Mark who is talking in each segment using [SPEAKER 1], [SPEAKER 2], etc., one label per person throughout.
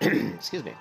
[SPEAKER 1] Excuse me.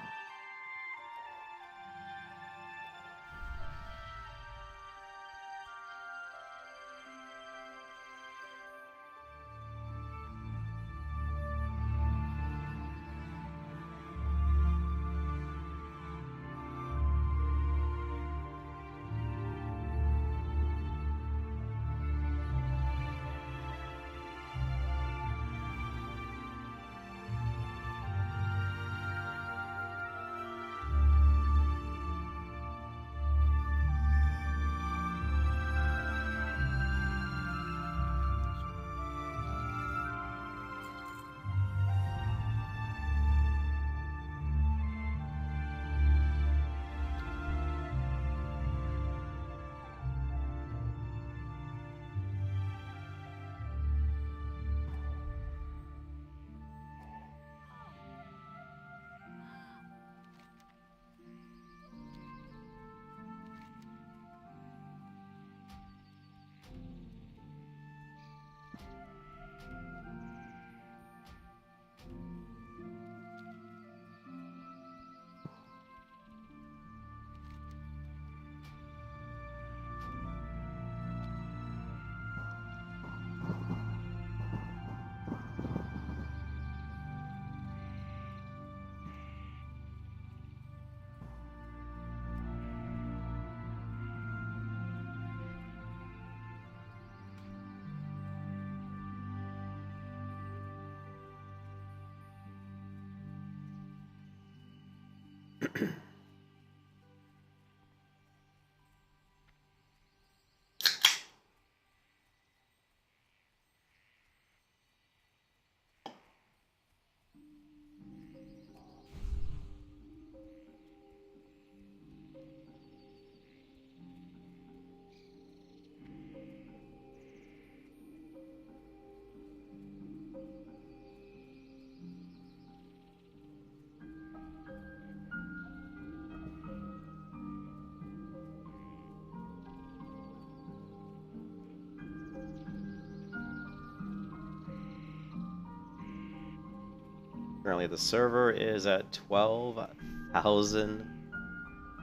[SPEAKER 1] Currently, the server is at 12,000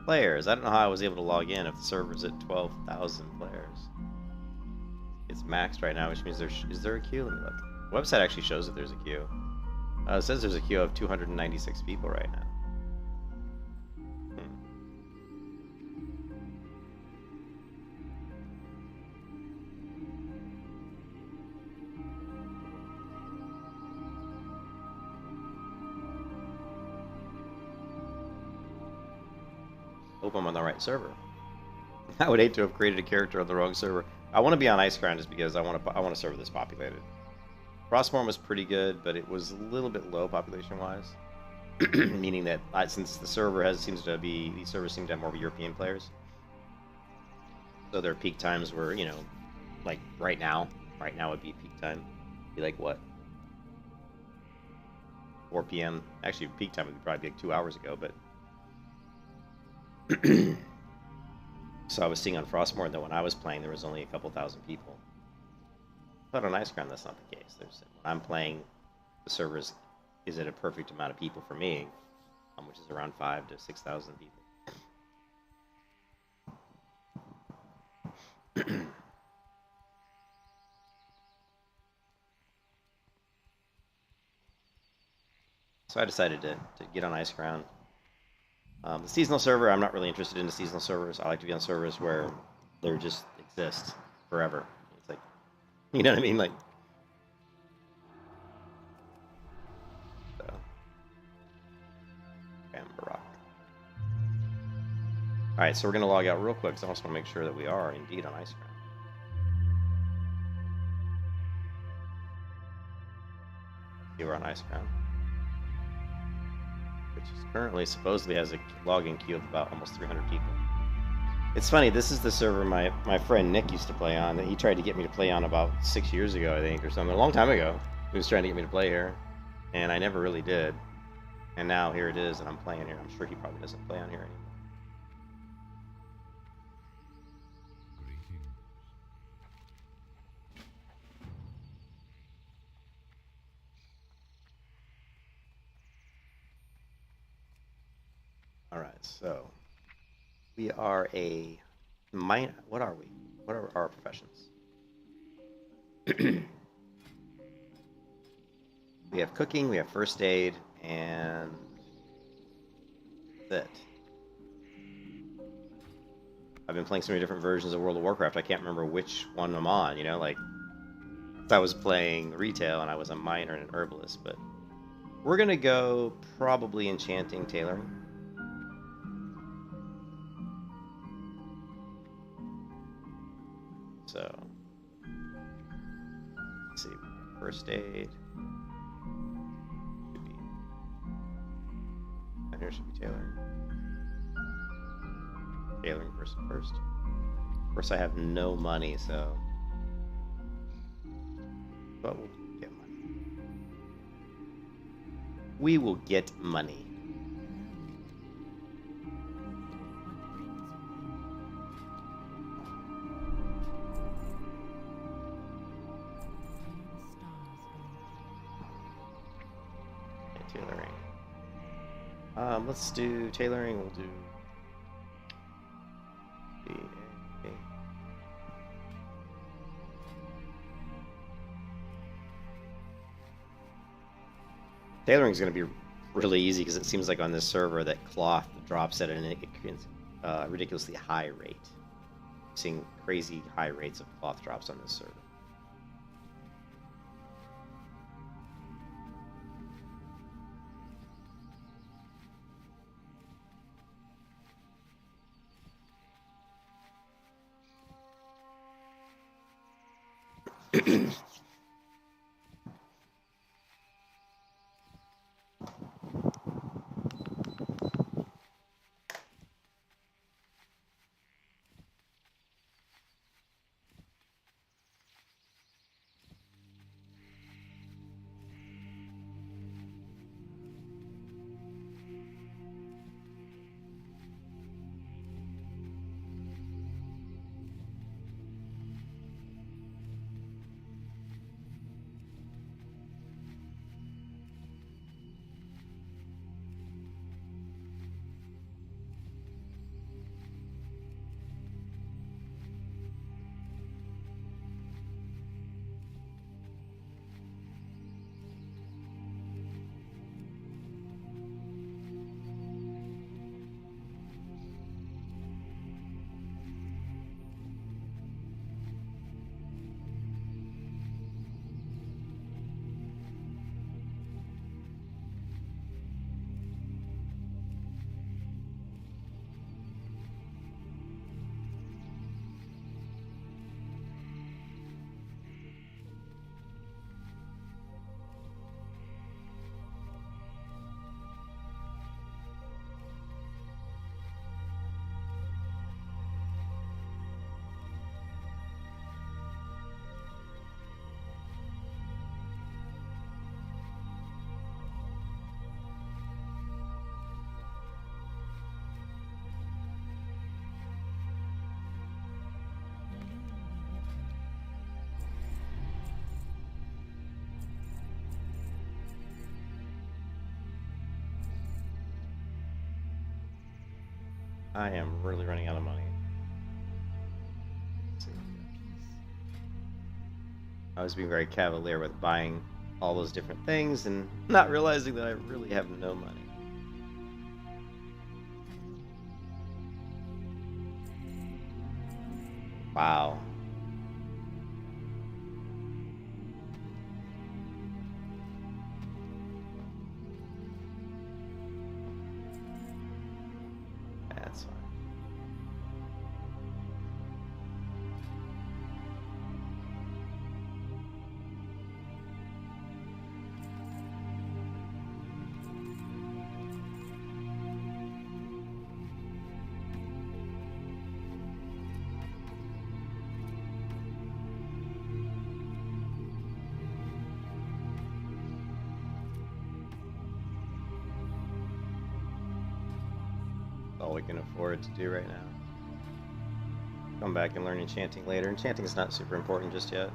[SPEAKER 1] players. I don't know how I was able to log in if the server's at 12,000 players. It's maxed right now, which means is there a queue? Let me look. The website actually shows that there's a queue. It says there's a queue of 296 people right now. Hope I'm on the right server. I would hate to have created a character on the wrong server. I want to be on Icecrown just because I want a server that's populated. Frostmourne was pretty good, but it was a little bit low population-wise, meaning that since the server these servers seem to have more European players, so their peak times were, you know, like right now would be peak time. Be like what? 4 p.m. Actually, peak time would probably be like 2 hours ago, but. So I was seeing on Frostmourne that when I was playing, there was only a couple thousand people. But on Icecrown, that's not the case. When I'm playing, the server is at a perfect amount of people for me, which is around 5,000 to 6,000 people. So I decided to get on Icecrown. The seasonal server, I'm not really interested in the seasonal servers. I like to be on servers where they just exist forever. It's like, you know what I mean? Like, so. Bambarock. Alright, so we're going to log out real quick because I also want to make sure that we are indeed on Icecrown. See, we're on Icecrown. Which is currently supposedly has a login queue of about almost 300 people. It's funny, this is the server my friend Nick used to play on, that he tried to get me to play on about 6 years ago, I think, or something. A long time ago. He was trying to get me to play here, and I never really did. And now here it is, and I'm playing here. I'm sure he probably doesn't play on here anymore. Alright, so we are a mine. What are we? What are our professions? We have cooking, we have first aid, and that. I've been playing so many different versions of World of Warcraft, I can't remember which one I'm on, you know? Like, I was playing retail and I was a miner and an herbalist, but we're gonna go probably enchanting tailoring. So, let's see, first aid. Should be, and here should be tailoring. Tailoring person first. Of course, I have no money, so. But we'll get money. We will get money. Okay, tailoring. Let's do tailoring. We'll do. Tailoring is going to be really easy because it seems like on this server that cloth drops at an ridiculously high rate. I'm seeing crazy high rates of cloth drops on this server. I am really running out of money. Let's see. I was being very cavalier with buying all those different things and not realizing that I really have no money. Wow. That's fine. All we can afford to do right now. Come back and learn enchanting later. Enchanting is not super important just yet.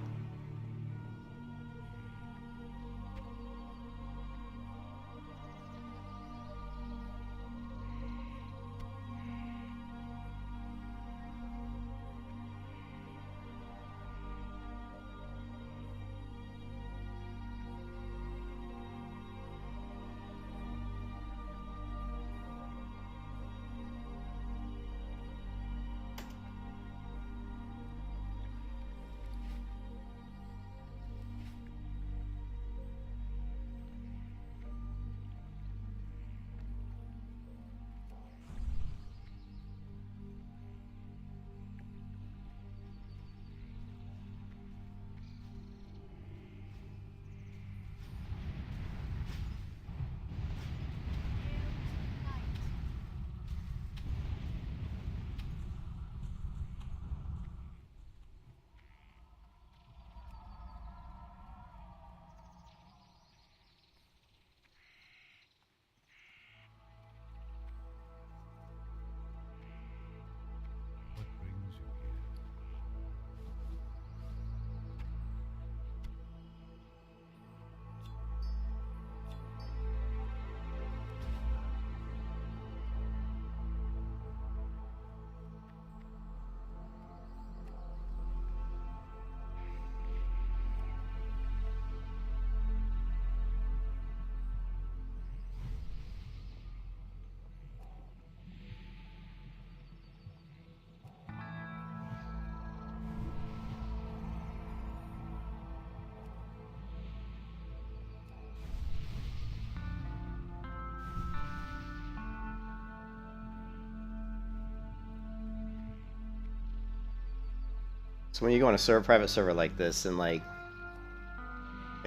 [SPEAKER 1] So when you go on a private server like this, and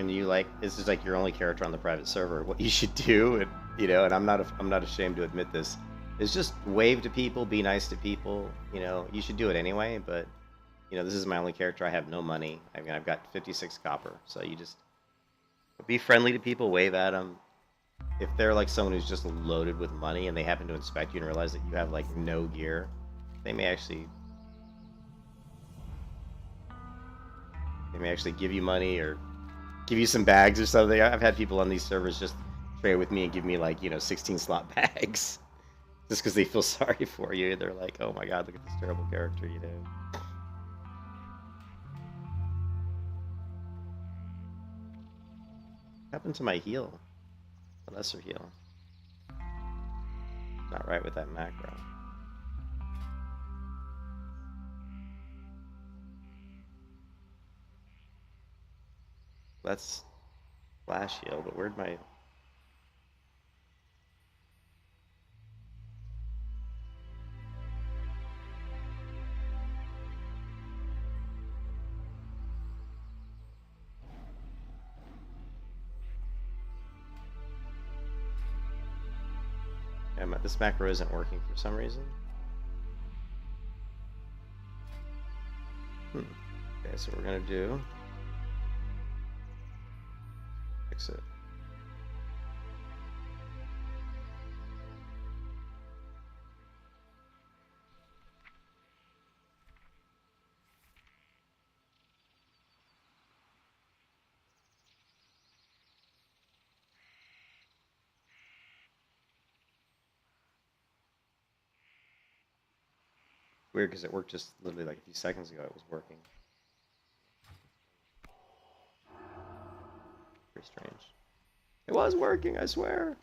[SPEAKER 1] you this is like your only character on the private server, what you should do, and and I'm not ashamed to admit this, is just wave to people, be nice to people. You should do it anyway, but this is my only character. I have no money. I mean, I've got 56 copper, so you just be friendly to people, wave at them. If they're like someone who's just loaded with money and they happen to inspect you and realize that you have like no gear, they may actually give you money or give you some bags or something. I've had people on these servers just trade with me and give me 16 slot bags just because they feel sorry for you. They're like, oh my god, look at this terrible character, What happened to my heal? The lesser heal. Not right with that macro. That's flash heal, but where'd my... This macro isn't working for some reason. Okay, so we're gonna do... Fix it. Weird, because it worked just literally like a few seconds ago. It was working. Very strange. It was working, I swear.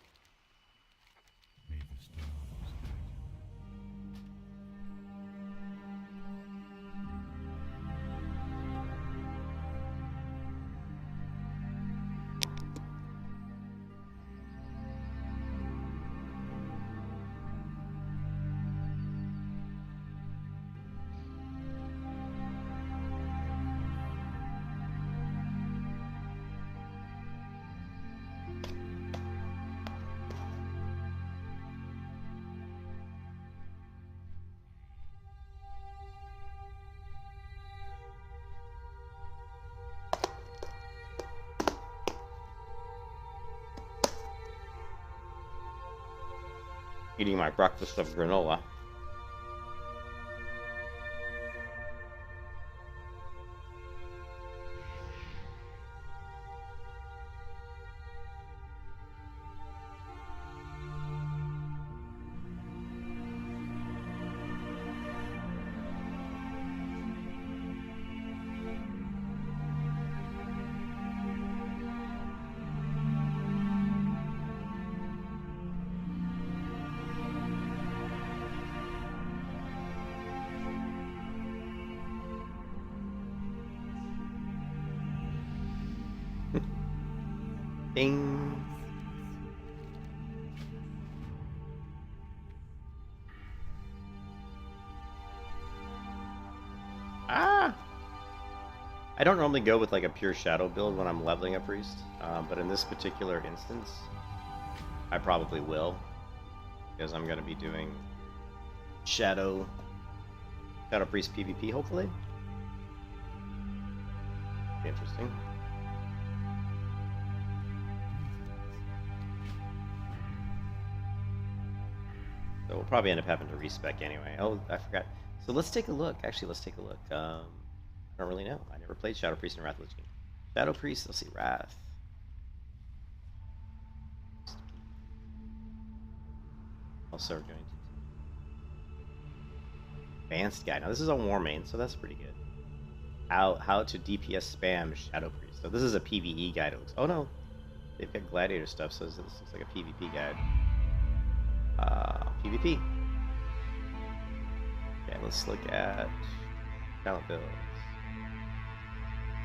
[SPEAKER 1] Eating my breakfast of granola. Ding. Ah! I don't normally go with like a pure shadow build when I'm leveling a priest, but in this particular instance, I probably will, because I'm going to be doing shadow priest PvP, hopefully. Be interesting. So we'll probably end up having to respec anyway. Oh, I forgot. So let's take a look. Actually, let's take a look. I don't really know. I never played Shadow Priest and Wrath Lich King. Shadow Priest, let's see, Wrath. Also, we're going to advanced guide. Now this is on Warmane, so that's pretty good. How to DPS spam Shadow Priest. So this is a PvE guide. It looks. Oh no, they've got gladiator stuff. So this looks like a PvP guide. PvP. Okay, let's look at talent builds.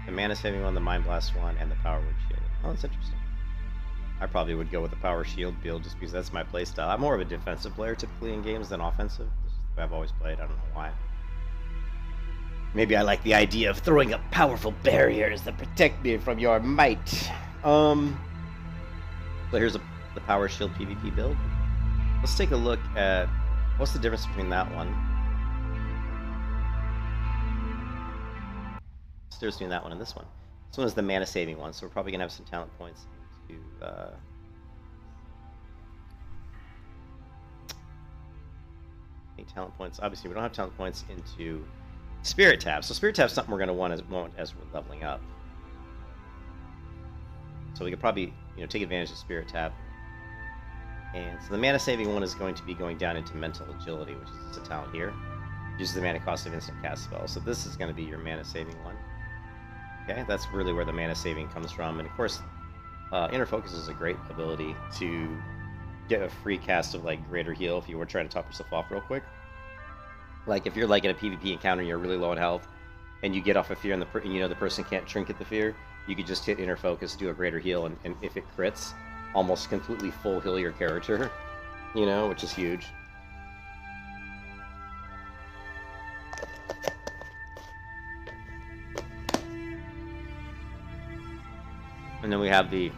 [SPEAKER 1] The mana saving one, the mind blast one, and the power word shield. Oh, that's interesting. I probably would go with the power shield build just because that's my playstyle. I'm more of a defensive player typically in games than offensive. This is the way I've always played. I don't know why. Maybe I like the idea of throwing up powerful barriers that protect me from your might. So here's the power shield PvP build. Let's take a look at what's the difference between that one. What's the difference between that one and this one? This one is the mana saving one, so we're probably gonna have some talent points into talent points. Obviously, we don't have talent points into Spirit Tab. So Spirit Tab is something we're going to want as we're leveling up. So we could probably, take advantage of Spirit Tab. And so the mana saving one is going to be going down into Mental Agility, which is a talent here. Uses the mana cost of instant cast spells. So this is going to be your mana saving one. Okay, that's really where the mana saving comes from. And of course, Inner Focus is a great ability to get a free cast of like Greater Heal if you were trying to top yourself off real quick. Like if you're like in a PvP encounter and you're really low in health, and you get off a fear and the person can't trinket the fear, you could just hit Inner Focus, do a Greater Heal, and if it crits, almost completely full heal your character, which is huge. And then we have the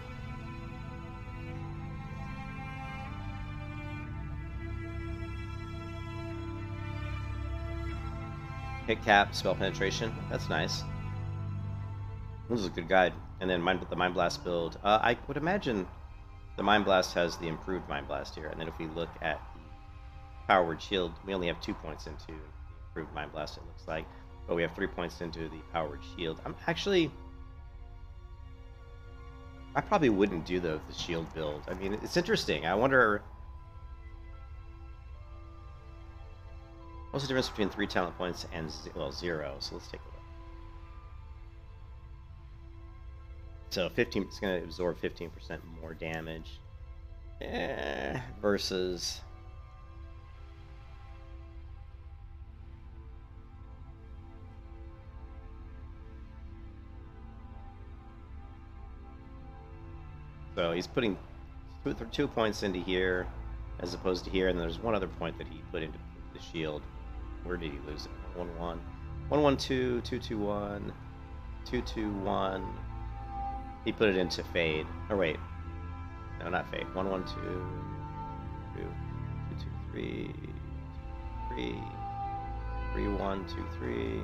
[SPEAKER 1] hit cap, spell penetration. That's nice. This is a good guide. And then the Mind Blast build. I would imagine the Mind Blast has the improved Mind Blast here. And then if we look at the Power Word Shield, we only have 2 points into the improved Mind Blast, it looks like. But we have 3 points into the Power Word Shield. I probably wouldn't do the shield build. I mean, it's interesting. I wonder... What's the difference between 3 talent points and 0? So let's take a look. So 15, it's going to absorb 15% more damage. Versus... So he's putting 2 points into here, as opposed to here, and there's one other point that he put into the shield. Where did he lose it? 1-1. 1-1-2, 2-2-1, 2-2-1. He put it into Fade. Or wait. No, not Fade. 1-1-2, 2-2-3, 3, 3-1-2-3,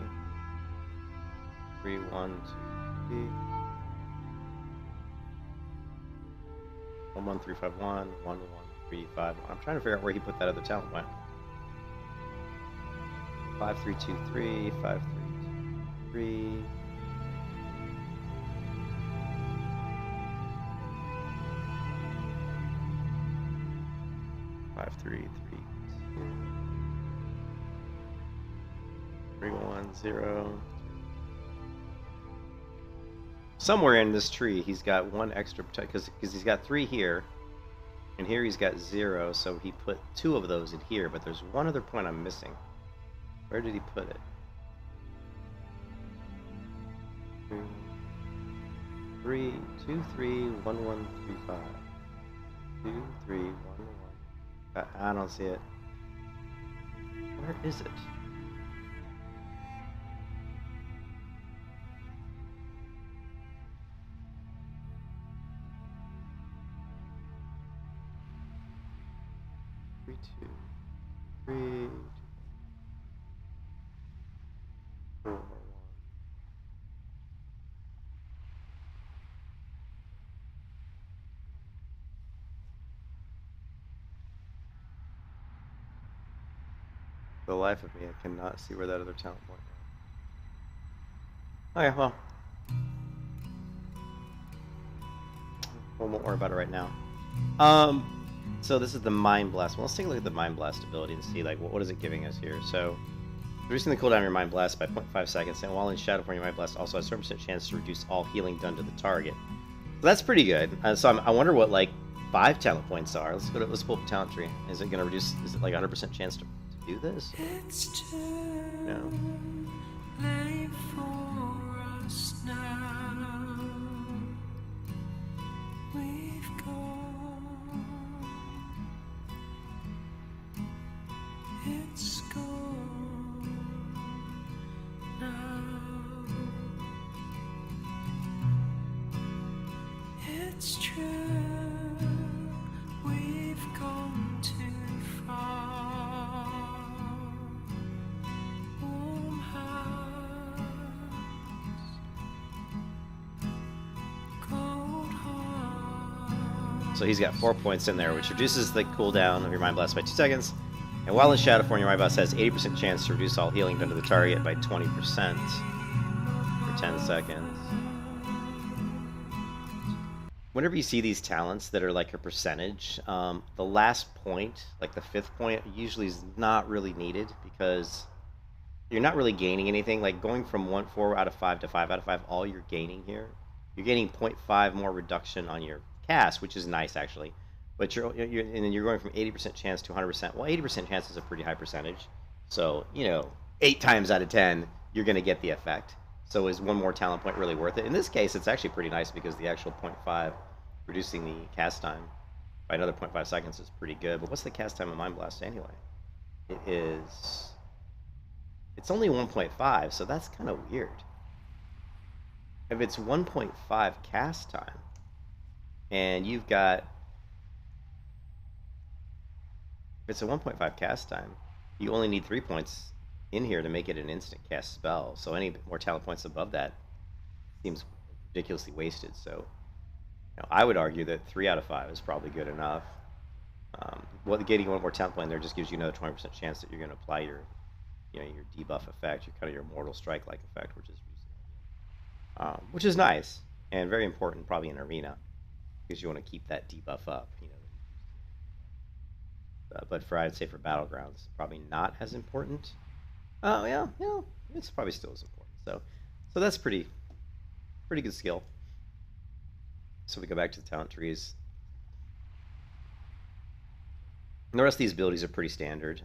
[SPEAKER 1] 3-1-2-3. 1-1-3-5-1, 1-1-3-5. I'm trying to figure out where he put that other talent went. 5-3-2-3, 5-3-2-3. Five, 3, 3, 3, 1, 0. Somewhere in this tree, he's got one extra because he's got 3 here, and here he's got 0. So he put 2 of those in here. But there's one other point I'm missing. Where did he put it? 3, 2, 3, 1, 1, 3, 5. 2, 3, 1, 1. I don't see it. Where is it? Three, 2, 3, 4, 1. The life of me, I cannot see where that other talent point went. Okay, well, we won't worry about it right now. So this is the Mind Blast. Well, let's take a look at the Mind Blast ability and see, like, what is it giving us here. So, reducing the cooldown of your Mind Blast by 0.5 seconds, and while in Shadow form, your Mind Blast also has a 7% chance to reduce all healing done to the target. So that's pretty good. So I wonder what, like, 5 talent points are. Let's pull up the talent tree. Is it going to reduce, is it like 100% chance to do this? No.
[SPEAKER 2] It's gone now.
[SPEAKER 1] So he's got 4 points in there, which reduces the cooldown of your Mind Blast by 2 seconds. And while in Shadow form, your Mind Blast has 80% chance to reduce all healing done to the target by 20% for 10 seconds. Whenever you see these talents that are like a percentage, the last point, like the 5th point, usually is not really needed because you're not really gaining anything. Like going from 4 out of 5 to 5 out of 5, all you're gaining here, you're getting 0.5 more reduction on your cast, which is nice actually. But and then you're going from 80% chance to 100%. Well, 80% chance is a pretty high percentage. So, 8 times out of 10, you're going to get the effect. So is one more talent point really worth it? In this case, it's actually pretty nice because the actual 0.5 reducing the cast time by another 0.5 seconds is pretty good. But what's the cast time of Mind Blast anyway? It's only 1.5, so that's kind of weird. If it's 1.5 cast time, and you've got... If it's a 1.5 cast time, you only need 3 points in here to make it an instant cast spell. So any more talent points above that seems ridiculously wasted. So I would argue that 3 out of 5 is probably good enough. Getting one more talent point there just gives you another 20% chance that you're going to apply your debuff effect, your kind of your Mortal Strike-like effect, which is nice and very important probably in Arena because you want to keep that debuff up. But I'd say for Battlegrounds, probably not as important. Oh yeah, it's probably still as important. So that's pretty good skill. So we go back to the talent trees. And the rest of these abilities are pretty standard.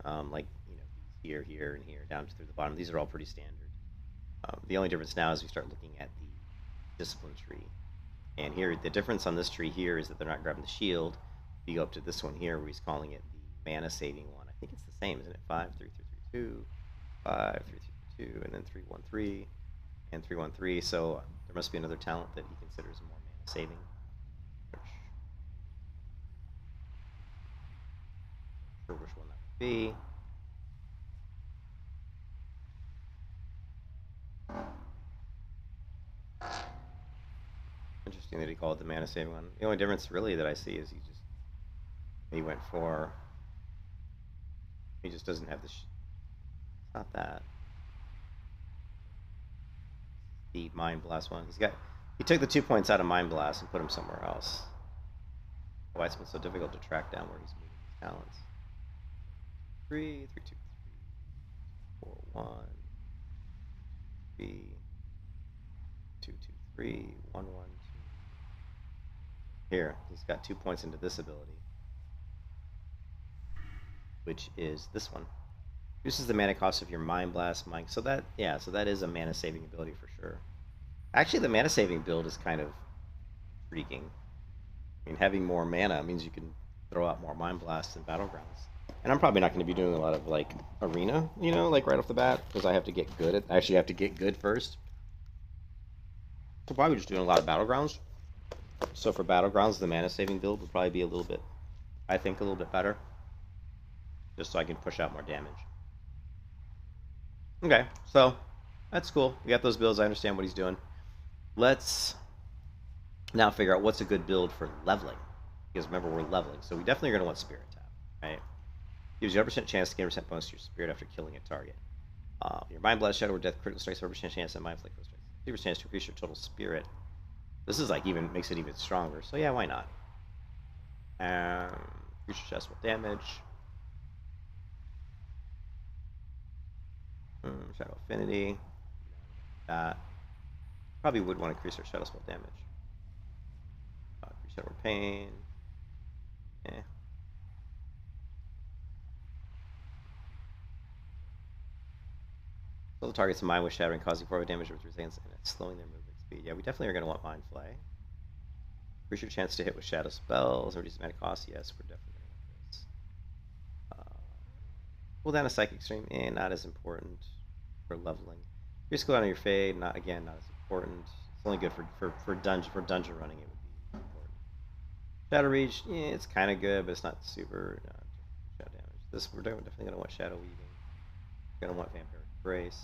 [SPEAKER 1] Here, and here, down through the bottom. These are all pretty standard. The only difference now is we start looking at the discipline tree. And here, the difference on this tree here is that they're not grabbing the shield. You go up to this one here where he's calling it the mana saving one. I think it's the same, isn't it? 5, 3, 3, 3, 2, 5, 3, 3, 2, and then 3, 1, 3, and 3, 1, 3. So there must be another talent that he considers more mana saving. Not sure which one that would be. Interesting that he called it the mana saving one. The only difference really that I see is he went for... He just doesn't have the... It's not that. The Mind Blast one. He took the 2 points out of Mind Blast and put them somewhere else. Why it's been so difficult to track down where he's moving his talents. 3, 3, 2, 3, 4, 1, 3, 2, 2, 3, 1, 1, 2. Here, he's got 2 points into this ability, which is this one. Reduces the mana cost of your Mind Blast, So that is a mana saving ability for sure. Actually, the mana saving build is kind of intriguing. I mean, having more mana means you can throw out more Mind Blasts in Battlegrounds. And I'm probably not going to be doing a lot of Arena, right off the bat, because I have to get good I actually have to get good first. So probably just doing a lot of Battlegrounds. So for Battlegrounds, the mana saving build would probably be a little bit better. Just so I can push out more damage. Okay, so that's cool. We got those builds. I understand what he's doing. Let's now figure out what's a good build for leveling. Because remember, we're leveling. So we definitely are going to want Spirit Tap, right? Gives you 100% chance to gain 100% bonus to your Spirit after killing a target. Your Mind Blast, Shadow, or Death critical strikes, 100% chance and Mind Flick critical strikes. 50% chance to increase your total Spirit. This is makes it even stronger. So yeah, why not? Increase your chestable damage. Shadow Affinity. That. Probably would want to increase our Shadow Spell damage. Increase Shadow Pain. Slow the target's mind with shattering, causing 4 damage with resistance, and it's slowing their movement speed. Yeah, we definitely are going to want Mind Flay. Increase your chance to hit with Shadow Spells, or reduce mana cost. Yes, we're definitely going to want this. Cool down a Psychic Stream. Not as important for leveling. Increase cooldown on your Fade. Not as important. It's only good for dungeon running. It would be important. Shadow Reach. It's kind of good, but it's not super shadow damage. We're definitely going to want Shadow Weaving. We're going to want Vampiric Grace.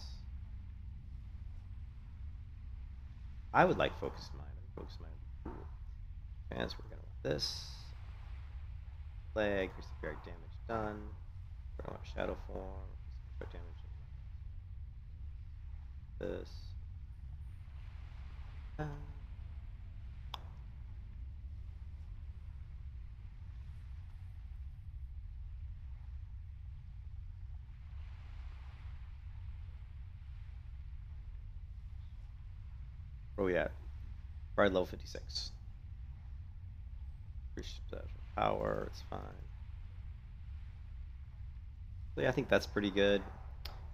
[SPEAKER 1] I would like Focused Mind. Focused Mind would be cool. And so we're going to want this. Plague, increase the periodic damage done. I want Shadow Form, increase the damage. This. Where are we at? Right level 56. Power, it's fine. So yeah, I think that's pretty good.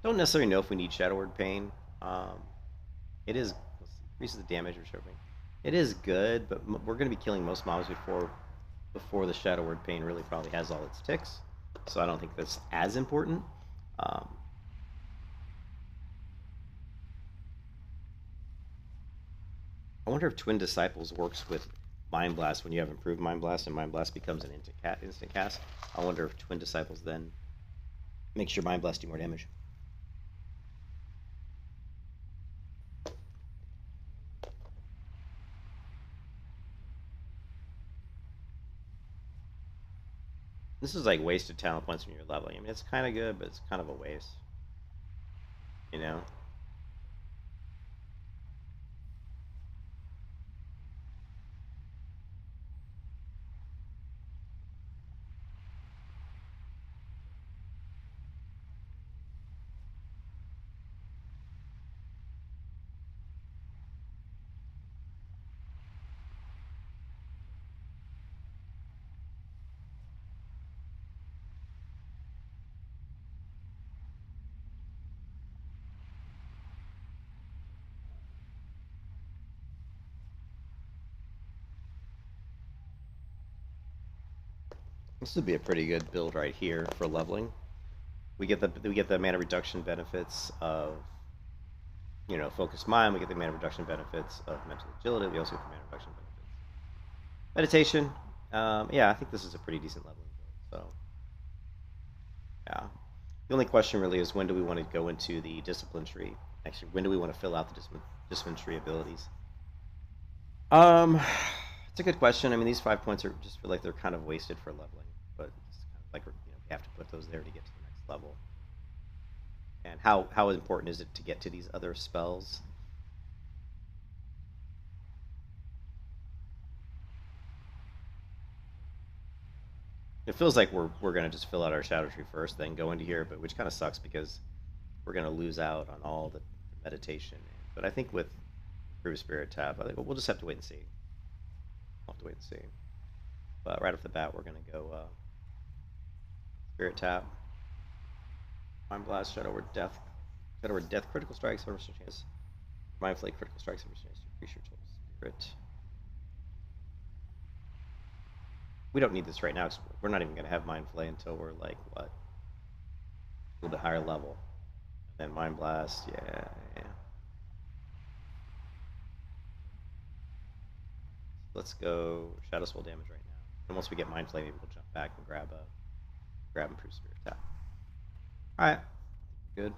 [SPEAKER 1] Don't necessarily know if we need Shadow Word Pain. It is increases the damage we're showing. It is good, but we're going to be killing most mobs before the Shadow Word Pain really probably has all its ticks. So I don't think that's as important. I wonder if Twin Disciples works with Mind Blast when you have improved Mind Blast and Mind Blast becomes an instant cast. I wonder if Twin Disciples then makes your Mind Blast do more damage. This is like wasted talent points when you're leveling. I mean, it's kind of good, but it's kind of a waste. You know? This would be a pretty good build right here for leveling. We get the mana reduction benefits of, you know, focused mind. We get the mana reduction benefits of mental agility. We also get the mana reduction benefits. Meditation. Yeah, I think this is a pretty decent leveling build. So, yeah. The only question really is when do we want to go into the discipline tree? Actually, when do we want to fill out the discipline tree abilities? It's a good question. I mean, these 5 points are just feel like they're kind of wasted for leveling, but it's kind of like, you know, we have to put those there to get to the next level. And how important is it to get to these other spells? It feels like we're gonna just fill out our Shadow Tree first, then go into here, but which kind of sucks because we're gonna lose out on all the meditation. But I think with Proof Spirit Tab, I think we'll just have to wait and see. We'll have to wait and see. But right off the bat, we're gonna go Spirit Tap, Mind Blast, Shadow Word Death, Critical Strikes, Harvester Chance, Mind Flake, Critical Strikes, Harvester Chance, increase your total spirit. We don't need this right now because we're not even gonna have Mind Flay until we're like what, a little bit higher level, and then Mind Blast, yeah. Let's go Shadow Swell damage right now. And once we get Mind Flay, maybe we'll jump back and grab Improved Spirit Tap. Alright. Good.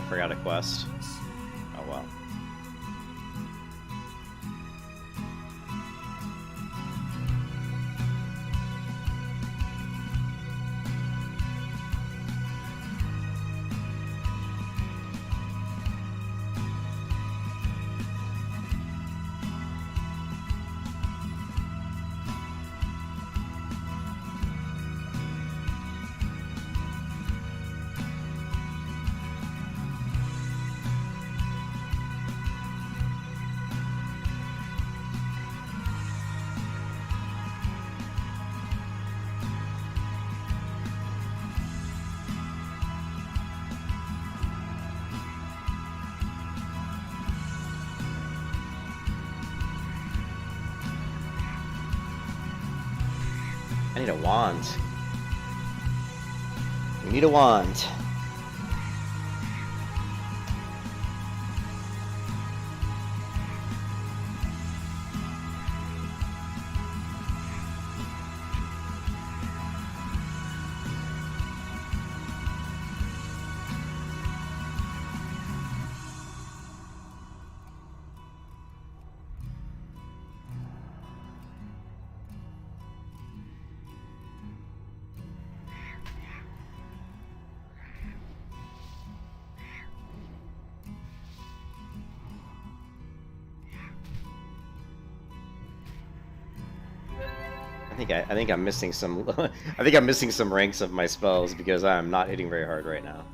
[SPEAKER 1] forgot a quest. Oh well. I need a wand. We need a wand. I think I'm missing some. I think I'm missing some ranks of my spells because I'm not hitting very hard right now.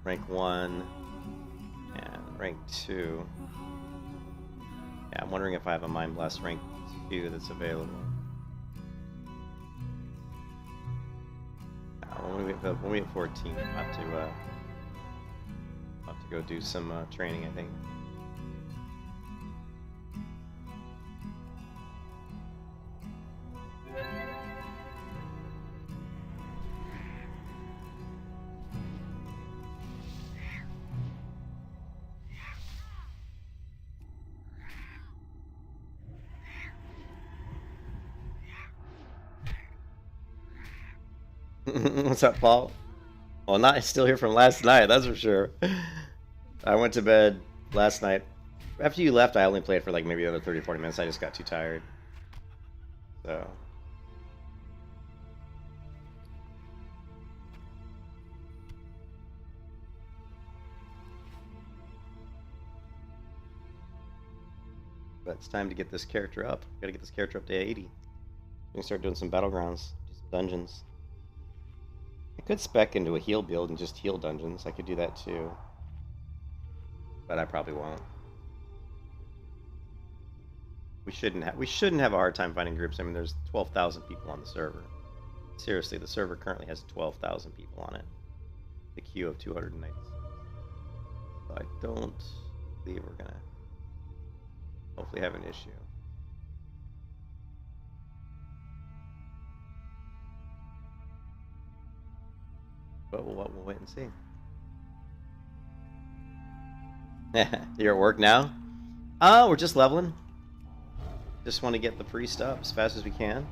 [SPEAKER 1] Rank 1 and rank 2. Yeah, I'm wondering if I have a Mind Blast rank 2 that's available. When we hit 14, I'll have to go do some training, I think. What's up, Paul? Well, not still here from last night, that's for sure. I went to bed last night. After you left, I only played for like maybe another 30-40 minutes. I just got too tired. So. But it's time to get this character up. Gotta get this character up to 80. We can start doing some battlegrounds, do some dungeons. I could spec into a heal build and just heal dungeons. I could do that too. But I probably won't. We shouldn't have a hard time finding groups. I mean, there's 12,000 people on the server. Seriously, the server currently has 12,000 people on it. The queue of 296. So I don't believe we're gonna hopefully have an issue. But we'll wait and see. You're at work now? Oh, we're just leveling. Just want to get the priest up as fast as we can.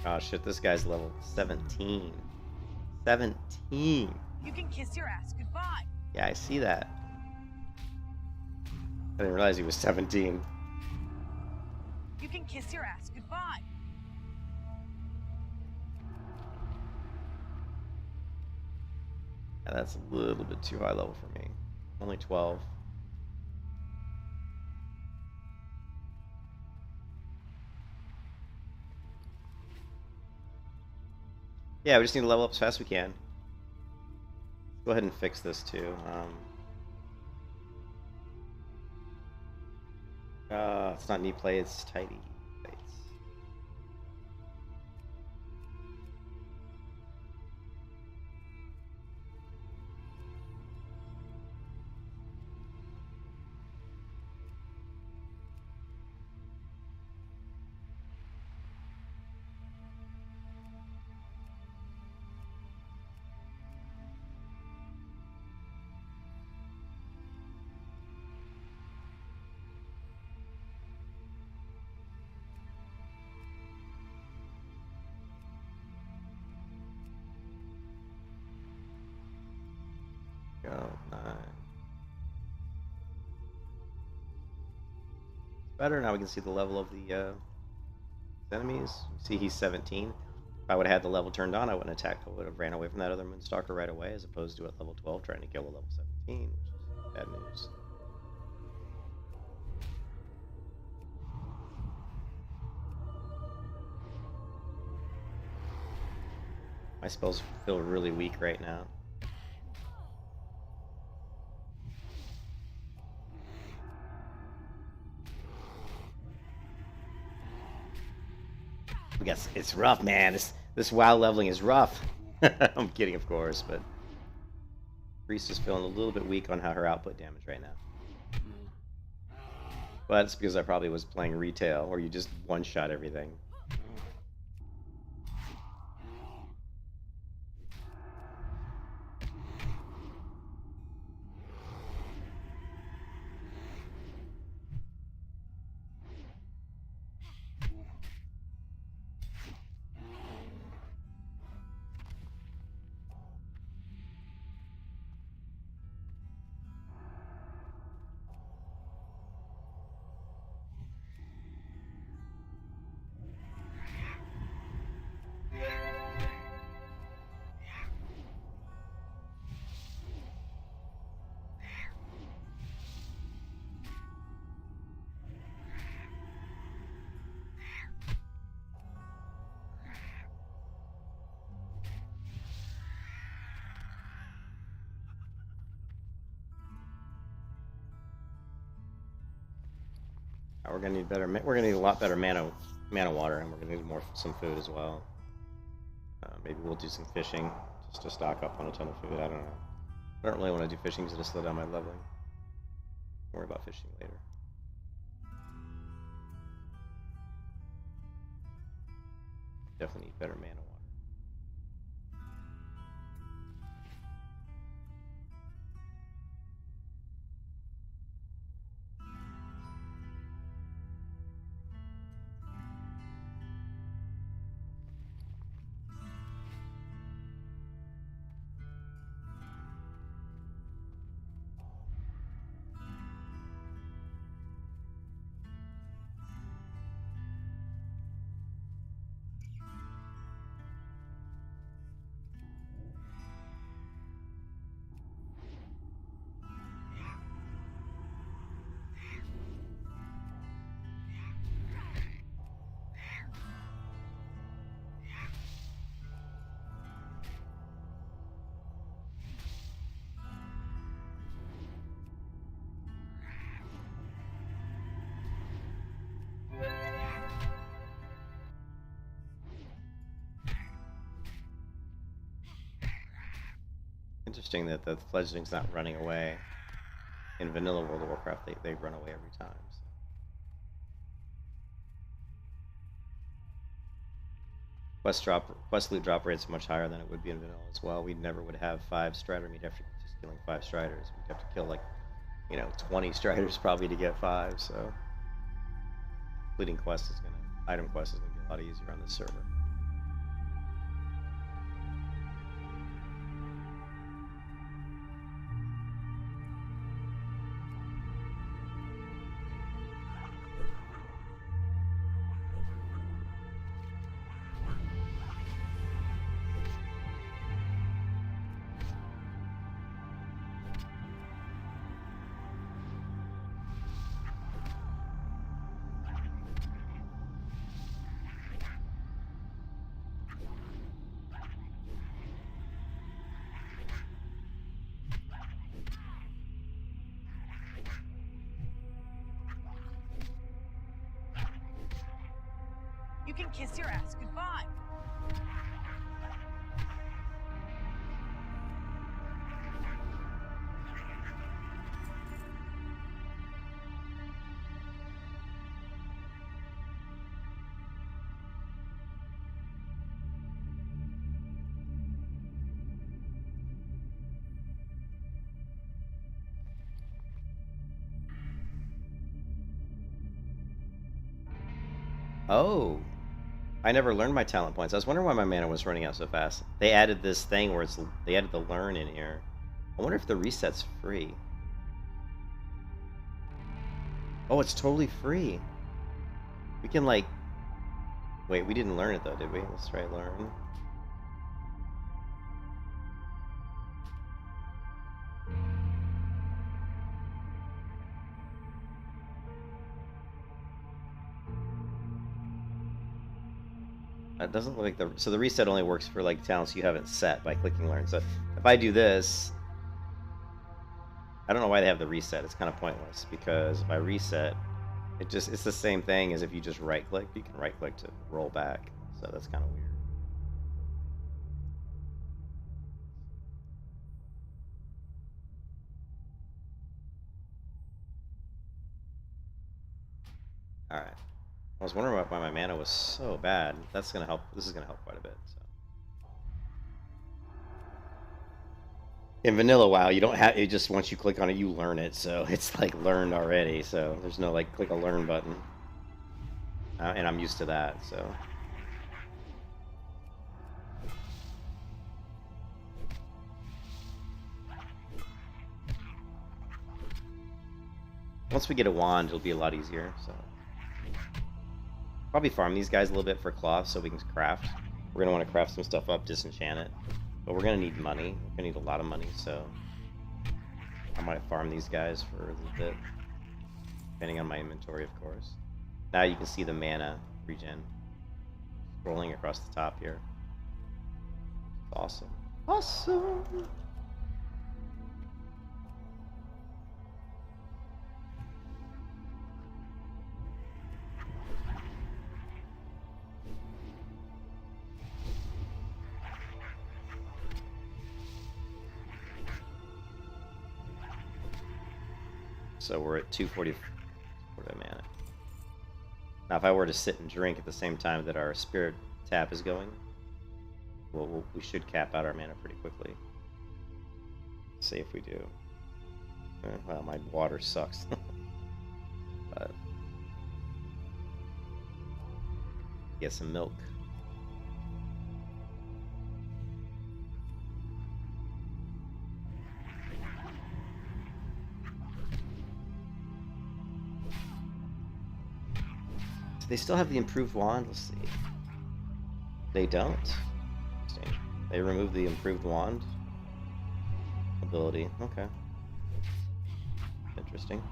[SPEAKER 1] Oh shit, this guy's level 17. 17!
[SPEAKER 2] You can kiss your ass goodbye.
[SPEAKER 1] Yeah, I see that. I didn't realize he was 17.
[SPEAKER 2] You can kiss your ass goodbye.
[SPEAKER 1] Yeah, that's a little bit too high level for me. Only 12. Yeah, we just need to level up as fast as we can. Go ahead and fix this too. It's not knee play, it's tidy plates. Go 9. Better now. We can see the level of the enemies. You see, he's 17. If I would have had the level turned on, I wouldn't have attacked. I would have ran away from that other Moonstalker right away, as opposed to at level 12 trying to kill a level 17, which is bad news. My spells feel really weak right now. I guess it's rough, man. This WoW leveling is rough. I'm kidding, of course, but Priest is feeling a little bit weak on how her output damage right now. But it's because I probably was playing retail, where you just one-shot everything. We're gonna need better. We're gonna need a lot better mana water, and we're gonna need some food as well. Maybe we'll do some fishing just to stock up on a ton of food. I don't know. I don't really want to do fishing because it'll slow down my leveling. Don't worry about fishing later. Definitely need better mana water. Interesting that the fledgling's not running away. In vanilla World of Warcraft, they run away every time. So. Quest loot drop rate's much higher than it would be in vanilla as well. We never would have 5 Strider. We'd have to just killing 5 Striders. We'd have to kill like, 20 Striders probably to get 5. So, item quest is gonna be a lot easier on this server.
[SPEAKER 2] You can kiss your ass goodbye.
[SPEAKER 1] Oh. I never learned my talent points. I was wondering why my mana was running out so fast. They added this thing where they added the learn in here. I wonder if the reset's free. Oh, it's totally free. We can, like... Wait, we didn't learn it, though, did we? Let's try learn. It doesn't look like the... So the reset only works for, like, talents you haven't set by clicking learn. So if I do this... I don't know why they have the reset. It's kind of pointless, because if I reset, it's the same thing as if you just right-click. You can right-click to roll back. So that's kind of weird. Alright. I was wondering why my mana was so bad. That's gonna help. This is gonna help quite a bit. So. In vanilla WoW, you don't have it. Just once you click on it, you learn it. So it's like learned already. So there's no like click a learn button. And I'm used to that. So. Once we get a wand, it'll be a lot easier. So. Probably farm these guys a little bit for cloth so we can craft. We're gonna want to craft some stuff up, disenchant it. But we're gonna need money. We're gonna need a lot of money, so I might farm these guys for a little bit, depending on my inventory, of course. Now you can see the mana regen scrolling across the top here. Awesome. Awesome. So we're at 240 mana. Now, if I were to sit and drink at the same time that our spirit tap is going, we should cap out our mana pretty quickly. Let's see if we do. Well, my water sucks. But get some milk. They still have the improved wand. Let's see. They don't. They removed the improved wand ability. Okay. Interesting.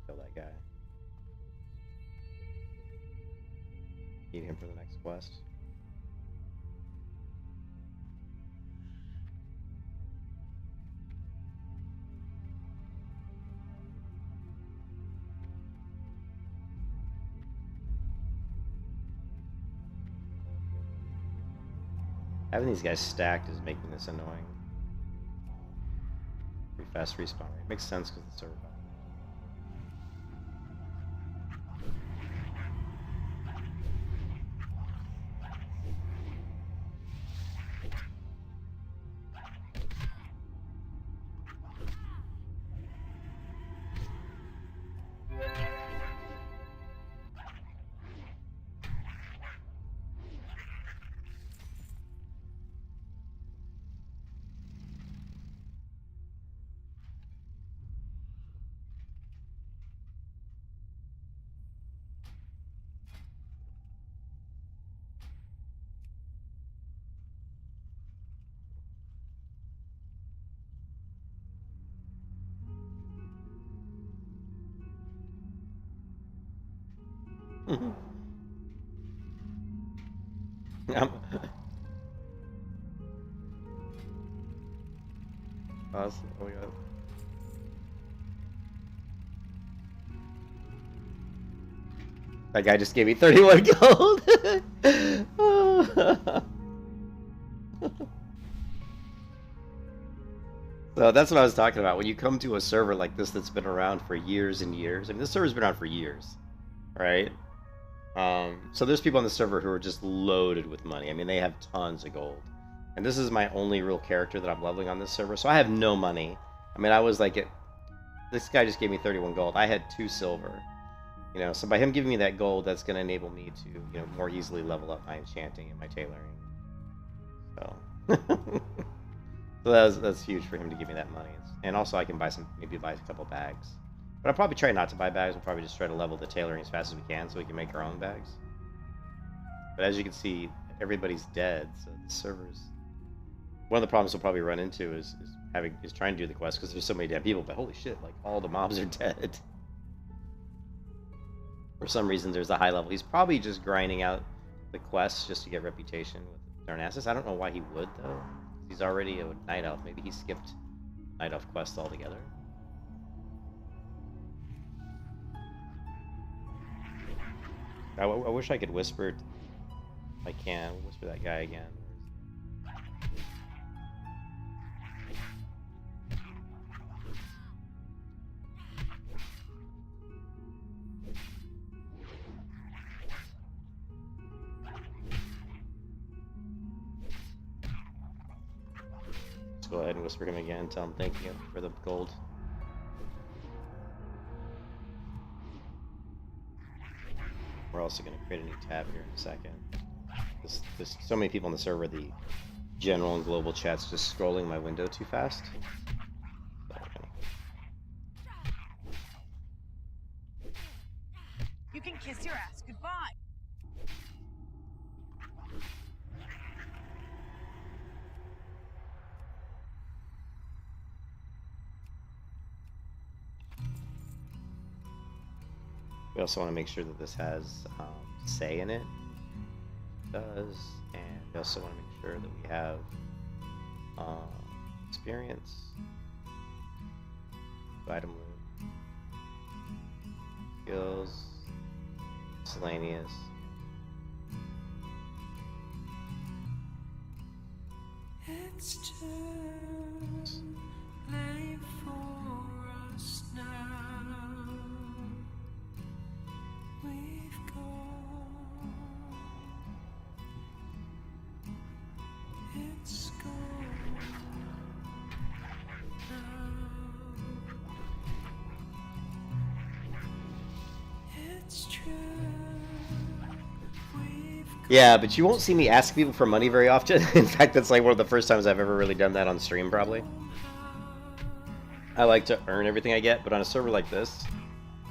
[SPEAKER 1] Kill that guy. Need him for the next quest. Having these guys stacked is making this annoying. Pretty fast respawn rate. Makes sense because the server. I'm- Awesome. Oh my god. That guy just gave me 31 gold. So that's what I was talking about. When you come to a server like this that's been around for years and years, I mean, this server's been around for years, right? So there's people on the server who are just loaded with money. I mean, they have tons of gold. And this is my only real character that I'm leveling on this server, so I have no money. I mean, I was like, this guy just gave me 31 gold. I had 2 silver. You know, so by him giving me that gold, that's going to enable me to, you know, more easily level up my enchanting and my tailoring. So, so that's huge for him to give me that money. And also, I can buy maybe buy a couple bags. But I'll probably try not to buy bags. We'll probably just try to level the tailoring as fast as we can so we can make our own bags. But as you can see, everybody's dead, so the server's... One of the problems we'll probably run into is trying to do the quest because there's so many dead people. But holy shit, like all the mobs are dead. For some reason, there's a high level. He's probably just grinding out the quests just to get reputation with Darnassus. I don't know why he would though. He's already a night elf. Maybe he skipped night elf quests altogether. I wish I could whisper. If I can, whisper that guy again. Let's go ahead and whisper him again. Tell him thank you for the gold. We're also going to create a new tab here in a second. There's so many people in the server, the general and global chat's just scrolling my window too fast.
[SPEAKER 2] You can kiss your ass goodbye.
[SPEAKER 1] We also want to make sure that this has say in it. It does, and we also want to make sure that we have experience, item loot, skills, miscellaneous.
[SPEAKER 3] It's too late for us now. We've gone. It's gone now. It's true.
[SPEAKER 1] Yeah, but you won't see me ask people for money very often. In fact, that's like one of the first times I've ever really done that on stream, probably. I like to earn everything I get, but on a server like this,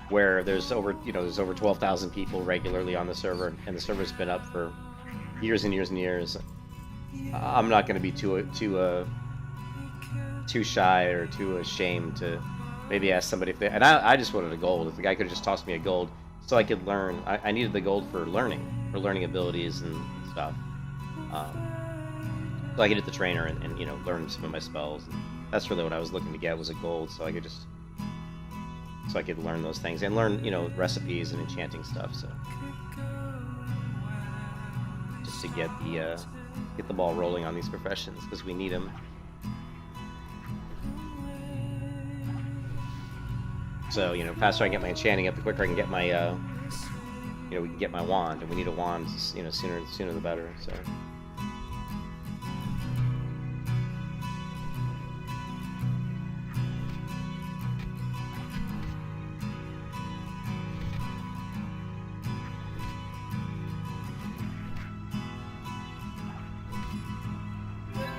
[SPEAKER 1] where there's over 12,000 people regularly on the server, and the server's been up for years and years and years, I'm not going to be too shy or too ashamed to maybe ask somebody if they... And I just wanted a gold. If the guy could have just tossed me a gold so I could learn. I needed the gold for learning abilities and stuff. So I could hit the trainer and learn some of my spells. And that's really what I was looking to get, was a gold, so I could learn those things and learn recipes and enchanting stuff. So just to get the ball rolling on these professions, because we need them. So the faster I can get my enchanting up, the quicker I can get my we can get my wand, and we need a wand sooner the better. So.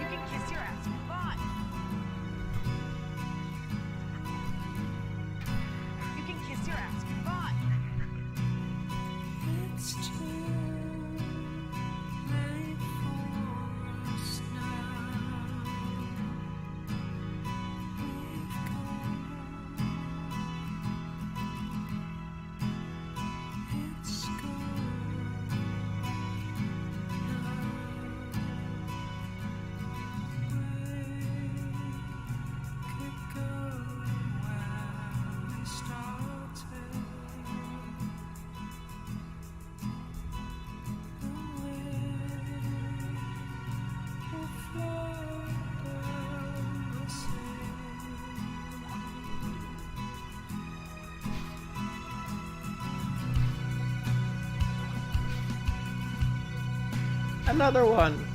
[SPEAKER 2] You can kiss your ass goodbye. You can kiss your ass goodbye.
[SPEAKER 3] It's too late
[SPEAKER 1] Another one.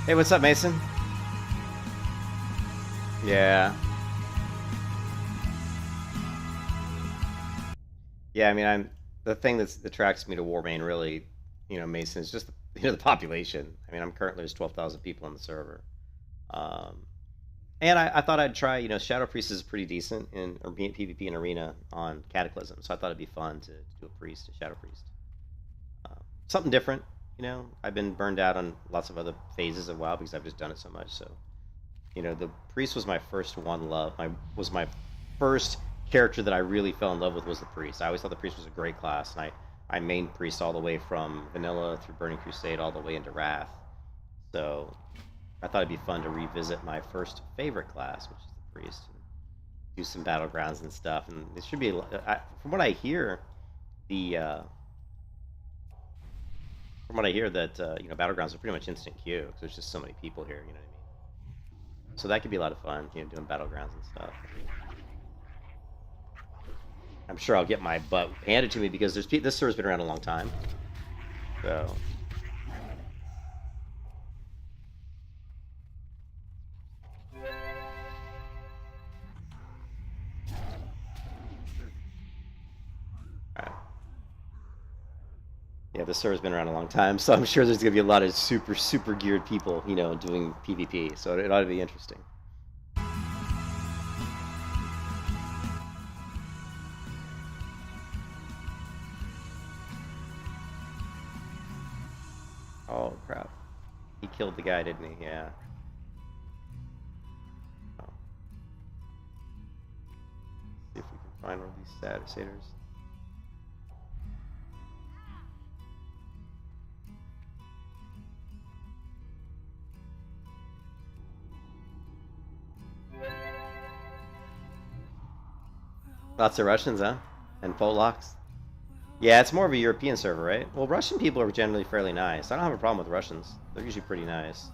[SPEAKER 1] Hey, what's up, Mason? Yeah. Yeah, I mean, the thing that attracts me to Warmane really, Mason, is just the population. I mean, I'm currently there's 12,000 people on the server, um, and I thought I'd try. Shadow Priest is pretty decent in or being PvP and arena on Cataclysm, so I thought it'd be fun to do a Shadow Priest, something different. I've been burned out on lots of other phases of WoW because I've just done it so much. So, the Priest was my first one love. My first character that I really fell in love with was the Priest. I always thought the Priest was a great class, and I mained Priest all the way from Vanilla through Burning Crusade all the way into Wrath. So I thought it'd be fun to revisit my first favorite class, which is the Priest, and do some battlegrounds and stuff. And it should be, from what I hear, that battlegrounds are pretty much instant queue because there's just so many people here. You know what I mean? So that could be a lot of fun, doing battlegrounds and stuff. I'm sure I'll get my butt handed to me because this server's been around a long time. So. Alright. Yeah, this server's been around a long time, so I'm sure there's going to be a lot of super, super geared people, doing PvP. So it ought to be interesting. Oh, crap. He killed the guy, didn't he? Yeah. Oh. See if we can find one of these satyrs. Lots of Russians, huh? And Polacks. Yeah, it's more of a European server, right? Well, Russian people are generally fairly nice. I don't have a problem with Russians. They're usually pretty nice.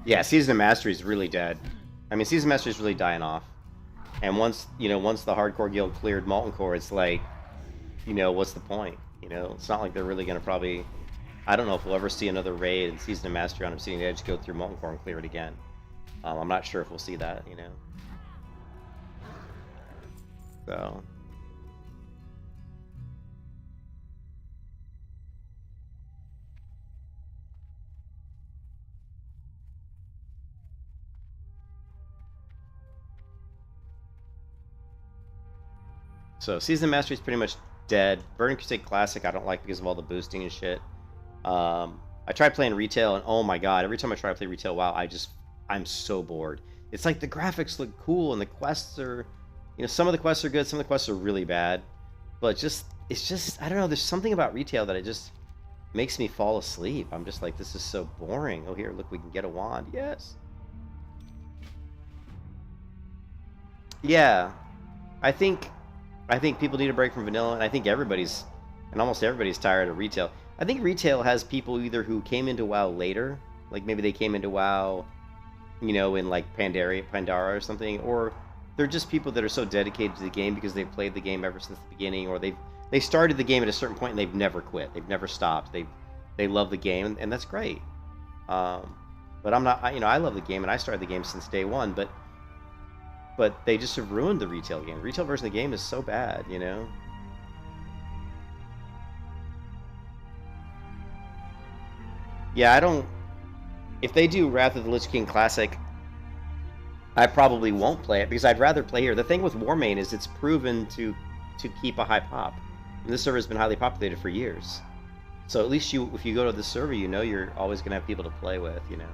[SPEAKER 1] Yeah, Season of Mastery is really dead. I mean, Season of Mastery is really dying off. And once the Hardcore Guild cleared Molten Core, it's like, what's the point? It's not like they're really going to probably... I don't know if we'll ever see another raid in Season of Mastery on Obsidian Edge go through Molten Core and clear it again. I'm not sure if we'll see that, So... So, Season of Mastery is pretty much dead. Burning Crusade Classic I don't like because of all the boosting and shit. I tried playing retail, and oh my god, every time I try to play retail WoW, I'm so bored. It's like the graphics look cool, and the quests are, some of the quests are good, some of the quests are really bad. But it's just, I don't know, there's something about retail that it just makes me fall asleep. I'm just like, this is so boring. Oh, here, look, we can get a wand. Yes. Yeah. I think people need a break from vanilla, and I think almost everybody's tired of retail. I think retail has people either who came into WoW later, like maybe they came into WoW, in like Pandara or something, or they're just people that are so dedicated to the game because they've played the game ever since the beginning, or they started the game at a certain point and they've never quit, they've never stopped, they love the game, and that's great. But I'm not, I love the game and I started the game since day one, but they just have ruined the retail game. The retail version of the game is so bad, Yeah, If they do Wrath of the Lich King Classic, I probably won't play it because I'd rather play here. The thing with Warmane is it's proven to keep a high pop. And this server has been highly populated for years. So at least if you go to this server, you know you're always going to have people to play with, you know.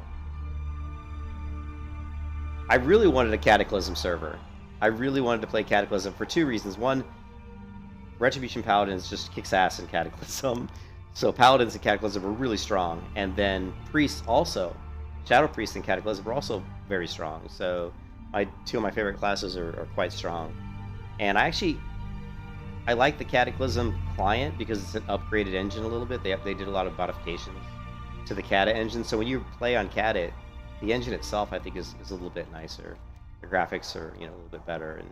[SPEAKER 1] I really wanted a Cataclysm server. I really wanted to play Cataclysm for two reasons. One, Retribution Paladins just kicks ass in Cataclysm. So Paladins and Cataclysm were really strong. And then Priests also. Shadow Priests and Cataclysm were also very strong. So two of my favorite classes are quite strong. And I like the Cataclysm client because it's an upgraded engine a little bit. They did a lot of modifications to the Cata engine. So when you play on Cata, the engine itself I think is a little bit nicer. The graphics are a little bit better,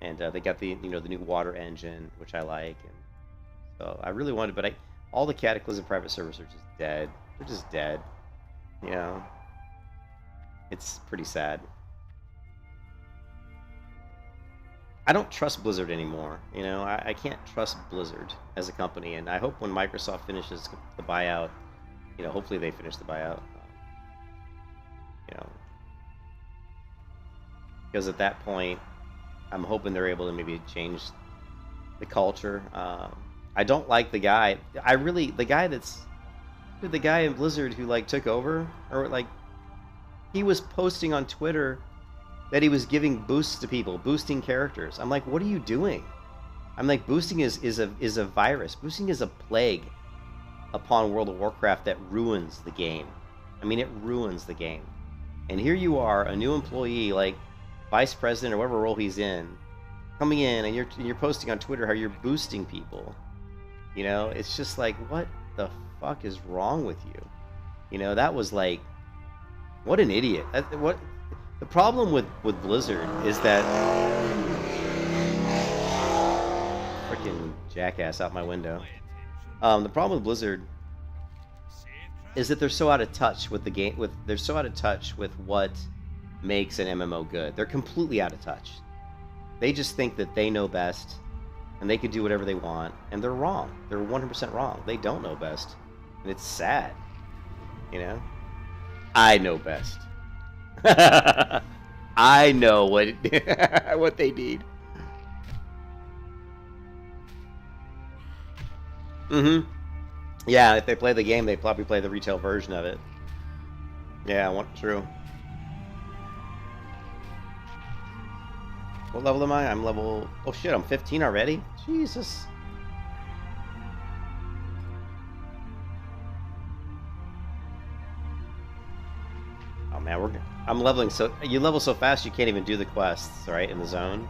[SPEAKER 1] and they got the the new water engine, which I like. And so I really wanted, but all the Cataclysm private servers are just dead. They're just dead. You know, it's pretty sad. I don't trust Blizzard anymore. You know, I can't trust Blizzard as a company, and I hope when Microsoft finishes the buyout, hopefully they finish the buyout. Because at that point, I'm hoping they're able to maybe change the culture. I don't like the guy. The guy in Blizzard who took over, or he was posting on Twitter that he was giving boosts to people, boosting characters. I'm like, what are you doing? I'm like, boosting is a virus. Boosting is a plague upon World of Warcraft that ruins the game. I mean, it ruins the game. And here you are, a new employee, vice president or whatever role he's in, coming in and you're posting on Twitter how you're boosting people. It's just like, what the fuck is wrong with you? That was what an idiot. What the problem with Blizzard is that freaking jackass out my window. The problem with Blizzard is that they're so out of touch with the game. They're so out of touch with what makes an MMO good. They're completely out of touch. They just think that they know best, and they can do whatever they want, and they're wrong. They're 100% wrong. They don't know best, and it's sad. I know best. I know what what they need. Yeah, if they play the game, they probably play the retail version of it. Yeah, true. What level am I? I'm level... Oh shit, I'm 15 already? Jesus. Oh man, I'm leveling so... You level so fast you can't even do the quests, right, in the zone.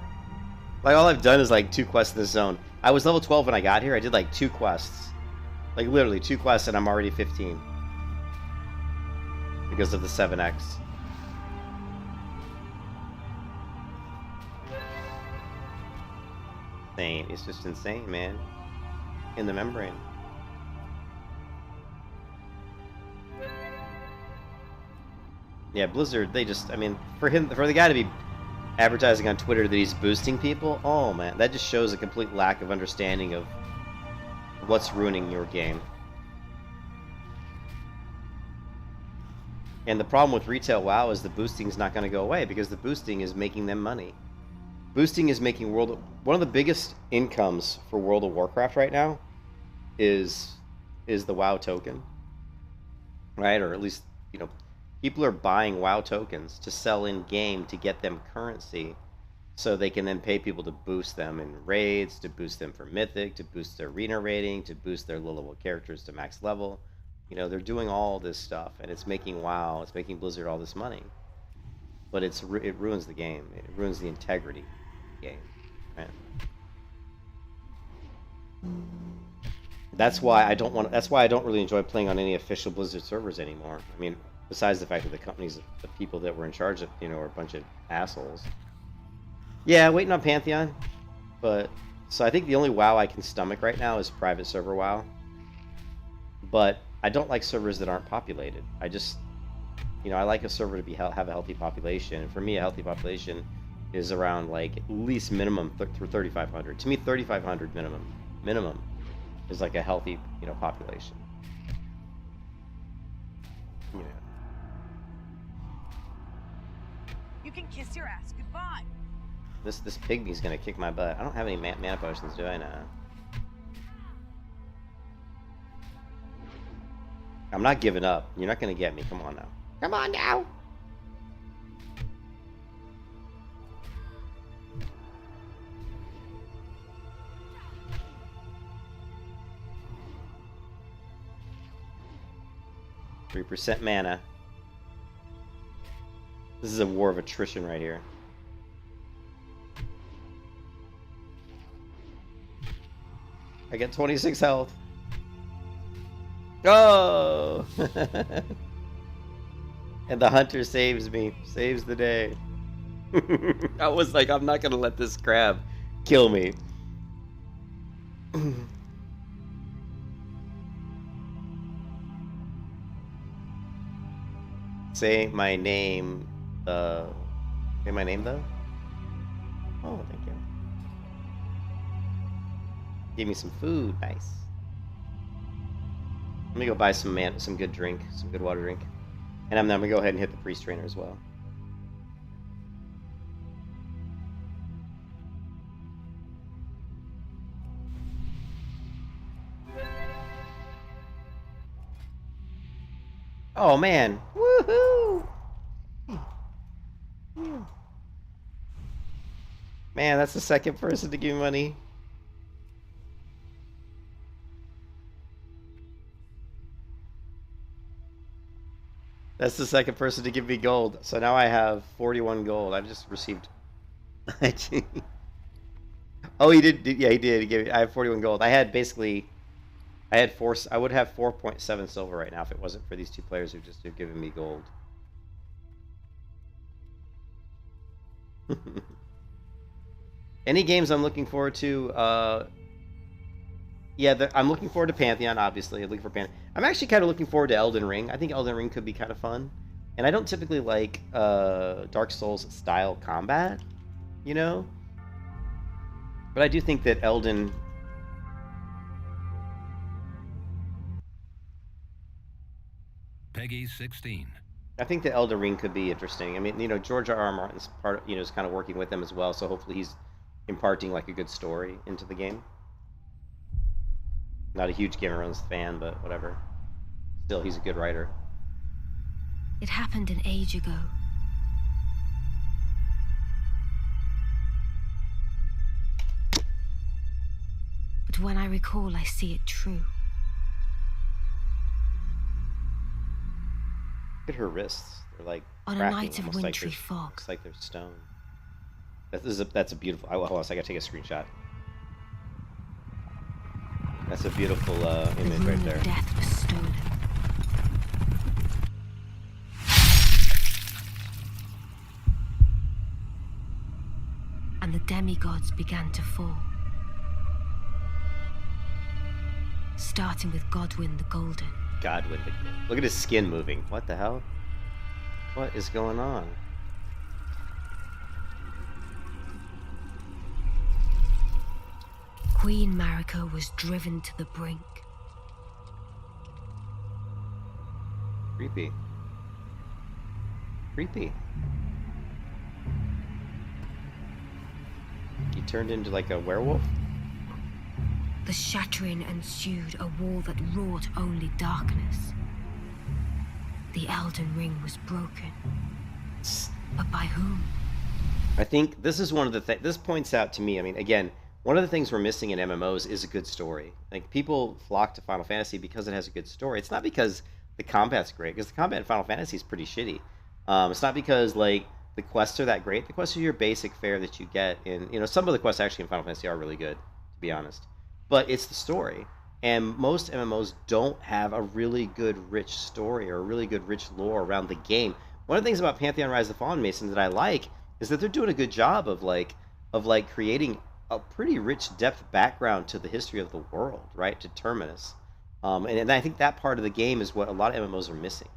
[SPEAKER 1] All I've done is 2 quests in the zone. I was level 12 when I got here. I did 2 quests. Literally 2 quests and I'm already 15. Because of the 7x. Insane. It's just insane, man. In the membrane. Yeah, Blizzard, they just, for the guy to be advertising on Twitter that he's boosting people, oh man, that just shows a complete lack of understanding of what's ruining your game. And the problem with retail WoW is the boosting is not going to go away because the boosting is making them money. Boosting is making one of the biggest incomes for World of Warcraft right now is the WoW token, right? Or at least people are buying WoW tokens to sell in game to get them currency, so they can then pay people to boost them in raids, to boost them for Mythic, to boost their arena rating, to boost their low-level characters to max level. They're doing all this stuff, and it's making WoW, it's making Blizzard all this money. But it ruins the game. It ruins the integrity of the game. Right? That's why I don't really enjoy playing on any official Blizzard servers anymore. Besides the fact that the people that were in charge of, are a bunch of assholes. Yeah, waiting on Pantheon. So I think the only WoW I can stomach right now is private server WoW. But I don't like servers that aren't populated. I like a server to have a healthy population. And for me, a healthy population is around at least minimum through 3,500. To me, 3,500 minimum is a healthy population. You know.
[SPEAKER 2] You can kiss your ass goodbye.
[SPEAKER 1] This pygmy's gonna kick my butt. I don't have any mana potions, do I now? I'm not giving up. You're not gonna get me. Come on now. Come on now. 3% mana. This is a war of attrition right here. I get 26 health. Oh! And the hunter saves me. Saves the day. I was like, I'm not gonna let this crab kill me. Say my name. Say my name though. Oh, thank you. Give me some food. Nice. Let me go buy some good drink, some good water drink, and I'm gonna go ahead and hit the priest trainer as well. Oh man! Woohoo! Man, that's the second person to give me money. That's the second person to give me gold. So now I have 41 gold. I've just received. Oh, he did. Yeah, he did. He gave me. I have 41 gold. I had basically. I had four. I would have 4.7 silver right now if it wasn't for these two players who just have given me gold. Any games I'm looking forward to? Yeah, I'm looking forward to Pantheon, obviously. I'm looking for Pantheon. I'm actually kind of looking forward to Elden Ring. I think Elden Ring could be kind of fun. And I don't typically like Dark Souls style combat, you know? But I do think that Elden...
[SPEAKER 4] Peggy 16.
[SPEAKER 1] I think that Elden Ring could be interesting. I mean, you know, George R.R. Martin's part, you know, is kind of working with them as well, so hopefully he's imparting like a good story into the game. Not a huge Game of Thrones fan, but whatever. Still, he's a good writer.
[SPEAKER 5] It happened an age ago. But when I recall, I see it true.
[SPEAKER 1] Look at her wrists. They're like
[SPEAKER 5] On a
[SPEAKER 1] cracking,
[SPEAKER 5] night of
[SPEAKER 1] almost like
[SPEAKER 5] wintry
[SPEAKER 1] they're-
[SPEAKER 5] fog.
[SPEAKER 1] Looks like they're stone. That's a beautiful... Oh, hold on, I gotta take a screenshot. That's a beautiful
[SPEAKER 5] The
[SPEAKER 1] image
[SPEAKER 5] rune
[SPEAKER 1] right there.
[SPEAKER 5] of death was stolen. And the demigods began to fall. Starting with Godwyn the Golden.
[SPEAKER 1] Godwyn. Look at his skin moving. What the hell? What is going on?
[SPEAKER 5] Queen Marika was driven to the brink.
[SPEAKER 1] Creepy. Creepy. He turned into like a werewolf?
[SPEAKER 5] The shattering ensued, a war that wrought only darkness. The Elden Ring was broken. But by whom?
[SPEAKER 1] I think this is one of the things... This points out to me, I mean, again, one of the things we're missing in MMOs is a good story. Like, people flock to Final Fantasy because it has a good story. It's not because the combat's great, because the combat in Final Fantasy is pretty shitty. It's not because, like, the quests are that great. The quests are your basic fare that you get in... You know, some of the quests actually in Final Fantasy are really good, to be honest. But it's the story. And most MMOs don't have a really good, rich story or a really good, rich lore around the game. One of the things about Pantheon Rise of the Fallen Mason that I like is that they're doing a good job of creating a pretty rich depth background to the history of the world, right? To Terminus. And I think that part of the game is what a lot of MMOs are missing.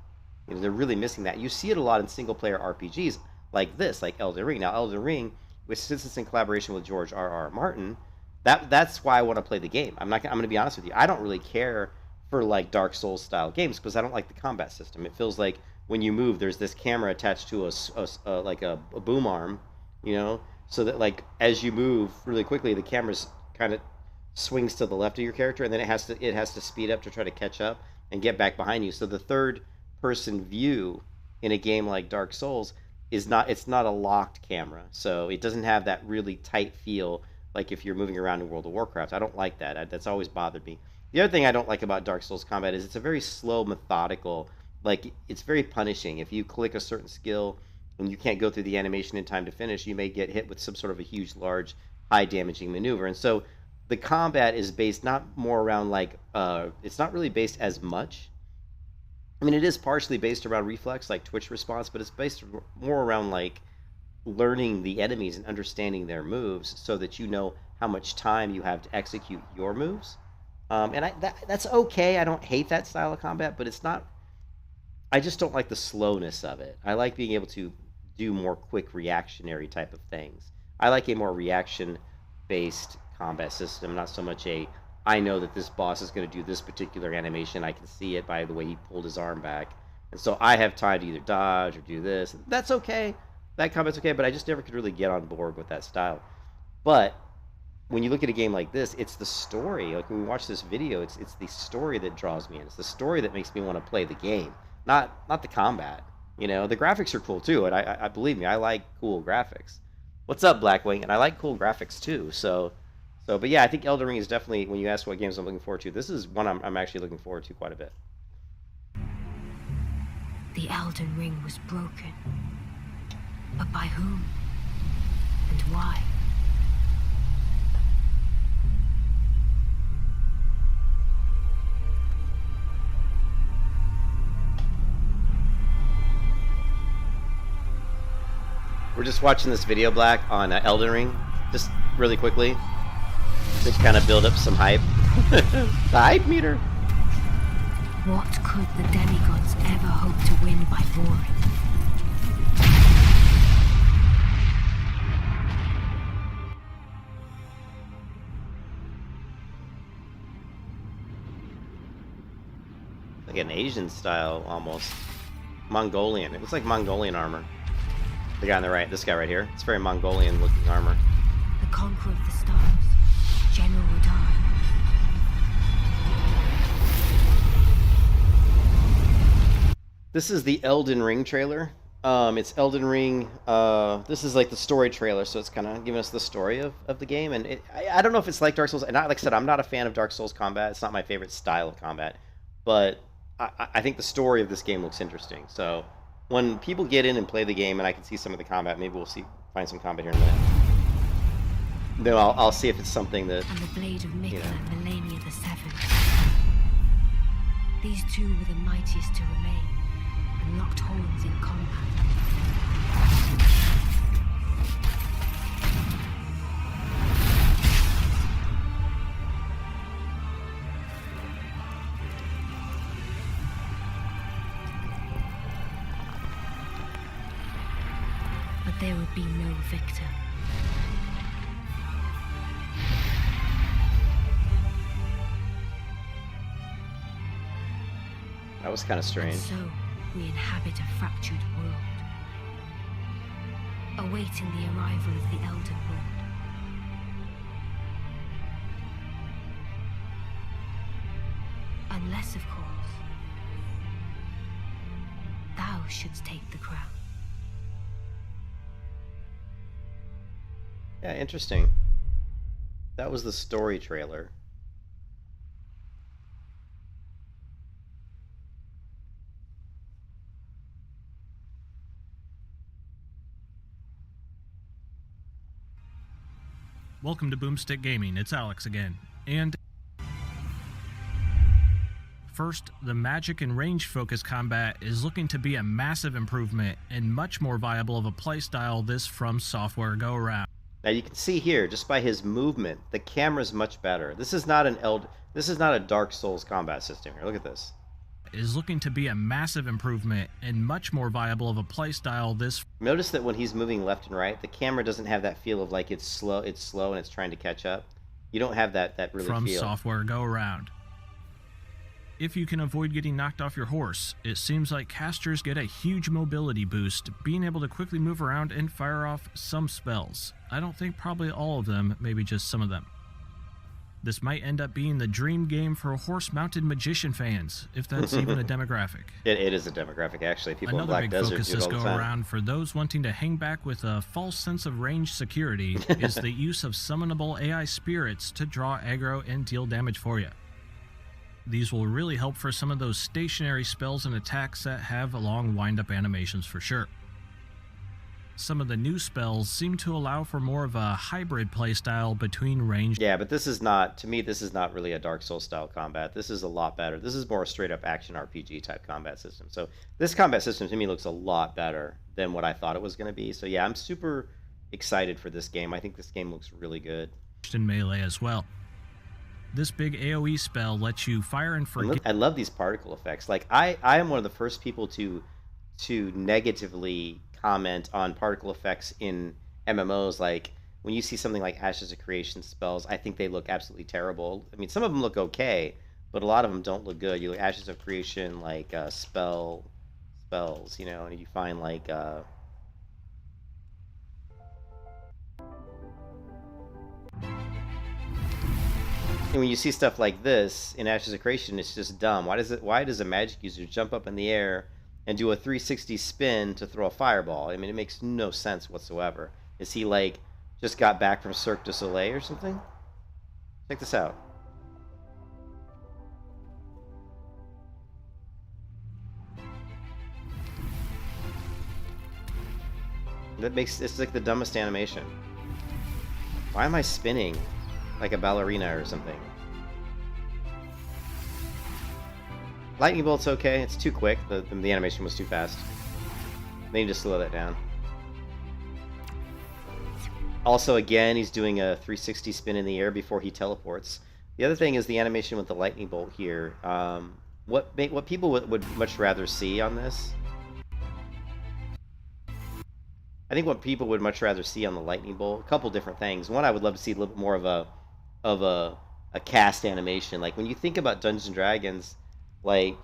[SPEAKER 1] You know, they're really missing that. You see it a lot in single-player RPGs like this, like Elden Ring. Now, Elden Ring, since it's in collaboration with George R.R. Martin, that's why I want to play the game. I'm going to be honest with you. I don't really care for like Dark Souls style games because I don't like the combat system. It feels like when you move, there's this camera attached to like a boom arm, you know, so that like as you move really quickly, the camera's kind of swings to the left of your character, and then it has to speed up to try to catch up and get back behind you. So the third person view in a game like Dark Souls it's not a locked camera, so it doesn't have that really tight feel like if you're moving around in World of Warcraft. I don't like that. That's always bothered me. The other thing I don't like about Dark Souls combat is it's a very slow, methodical, like it's very punishing. If you click a certain skill and you can't go through the animation in time to finish, you may get hit with some sort of a huge, large, high damaging maneuver. And so the combat is based not more around like it's not really based as much. I mean, it is partially based around reflex, like twitch response, but it's based more around like learning the enemies and understanding their moves so that you know how much time you have to execute your moves. And that's okay. I don't hate that style of combat, but it's not. I just don't like the slowness of it. I like being able to do more quick reactionary type of things. I like a more reaction-based combat system, not so much I know that this boss is going to do this particular animation. I can see it by the way he pulled his arm back. And so I have time to either dodge or do this. That's okay. That combat's okay, but I just never could really get on board with that style. But when you look at a game like this, it's the story. Like when we watch this video, it's the story that draws me in. It's the story that makes me want to play the game, not the combat. You know, the graphics are cool too, and I believe me, I like cool graphics. What's up, Blackwing? And I like cool graphics too. But yeah, I think Elden Ring is definitely, when you ask what games I'm looking forward to, this is one I'm actually looking forward to quite a bit.
[SPEAKER 5] The Elden Ring was broken. But by whom? And why?
[SPEAKER 1] We're just watching this video, Black, on Elden Ring, just really quickly, to kind of build up some hype. The hype meter.
[SPEAKER 5] What could the demigods ever hope to win by boring?
[SPEAKER 1] Like an Asian style, almost. Mongolian. It looks like Mongolian armor. The guy on the right, this guy right here. It's very Mongolian looking armor.
[SPEAKER 5] The conqueror of the stars, General Radar.
[SPEAKER 1] This is the Elden Ring trailer. It's Elden Ring. This is like the story trailer, so it's kind of giving us the story of the game. And I don't know if it's like Dark Souls. And like I said, I'm not a fan of Dark Souls combat. It's not my favorite style of combat. But I think the story of this game looks interesting. So when people get in and play the game, and I can see some of the combat, maybe we'll find some combat here in a minute. Then I'll see if it's something that.
[SPEAKER 5] And the blade of Mikla and Melania the Seventh. These two were the mightiest to remain, and locked horns in combat. But there would be no victor.
[SPEAKER 1] That was kind of strange.
[SPEAKER 5] And so we inhabit a fractured world, awaiting the arrival of the Elden Lord. Unless, of course, thou shouldst take the crown.
[SPEAKER 1] Yeah, interesting. That was the story trailer.
[SPEAKER 4] Welcome to Boomstick Gaming, it's Alex again. And first, the magic and range focused combat is looking to be a massive improvement and much more viable of a playstyle this From Software go-around.
[SPEAKER 1] Now you can see here, just by his movement, the camera's much better. This is not a Dark Souls combat system here. Look at this.
[SPEAKER 4] Is looking to be a massive improvement and much more viable of a playstyle this.
[SPEAKER 1] Notice that when he's moving left and right, the camera doesn't have that feel of like it's slow and it's trying to catch up. You don't have that really
[SPEAKER 4] From
[SPEAKER 1] feel.
[SPEAKER 4] Software go-around. if you can avoid getting knocked off your horse. It seems like casters get a huge mobility boost, being able to quickly move around and fire off some spells. I don't think probably all of them, maybe just some of them. This might end up being the dream game for horse-mounted magician fans, if that's even a demographic.
[SPEAKER 1] It is a demographic, actually. People
[SPEAKER 4] Another
[SPEAKER 1] in Black
[SPEAKER 4] big
[SPEAKER 1] Desert
[SPEAKER 4] focus
[SPEAKER 1] do it
[SPEAKER 4] this
[SPEAKER 1] all the
[SPEAKER 4] go
[SPEAKER 1] time.
[SPEAKER 4] around for those wanting to hang back with a false sense of range security is the use of summonable AI spirits to draw aggro and deal damage for you. These will really help for some of those stationary spells and attacks that have long wind-up animations for sure. Some of the new spells seem to allow for more of a hybrid playstyle between ranged.
[SPEAKER 1] Yeah, but this is not, to me, this is not really a Dark Souls style combat. This is a lot better. This is more a straight up action RPG type combat system. So this combat system to me looks a lot better than what I thought it was going to be. So yeah, I'm super excited for this game. I think this game looks really good.
[SPEAKER 4] In melee as well. This big AoE spell lets you fire and forget.
[SPEAKER 1] I love these particle effects. Like I am one of the first people to negatively comment on particle effects in MMOs. Like when you see something like Ashes of Creation spells, I think they look absolutely terrible. I mean, some of them look okay, but a lot of them don't look good. You look Ashes of Creation, like spells, you know, and you find like and when you see stuff like this in Ashes of Creation, it's just dumb. Why does a magic user jump up in the air and do a 360 spin to throw a fireball? I mean, it makes no sense whatsoever. Is he like just got back from Cirque du Soleil or something? Check this out. It's like the dumbest animation. Why am I spinning like a ballerina or something? Lightning bolt's okay. It's too quick. The animation was too fast. They need to slow that down. Also, again, he's doing a 360 spin in the air before he teleports. The other thing is the animation with the lightning bolt here. What people would much rather see on this? I think what people would much rather see on the lightning bolt, a couple different things. One, I would love to see a little bit more of a cast animation. Like when you think about Dungeons and Dragons, like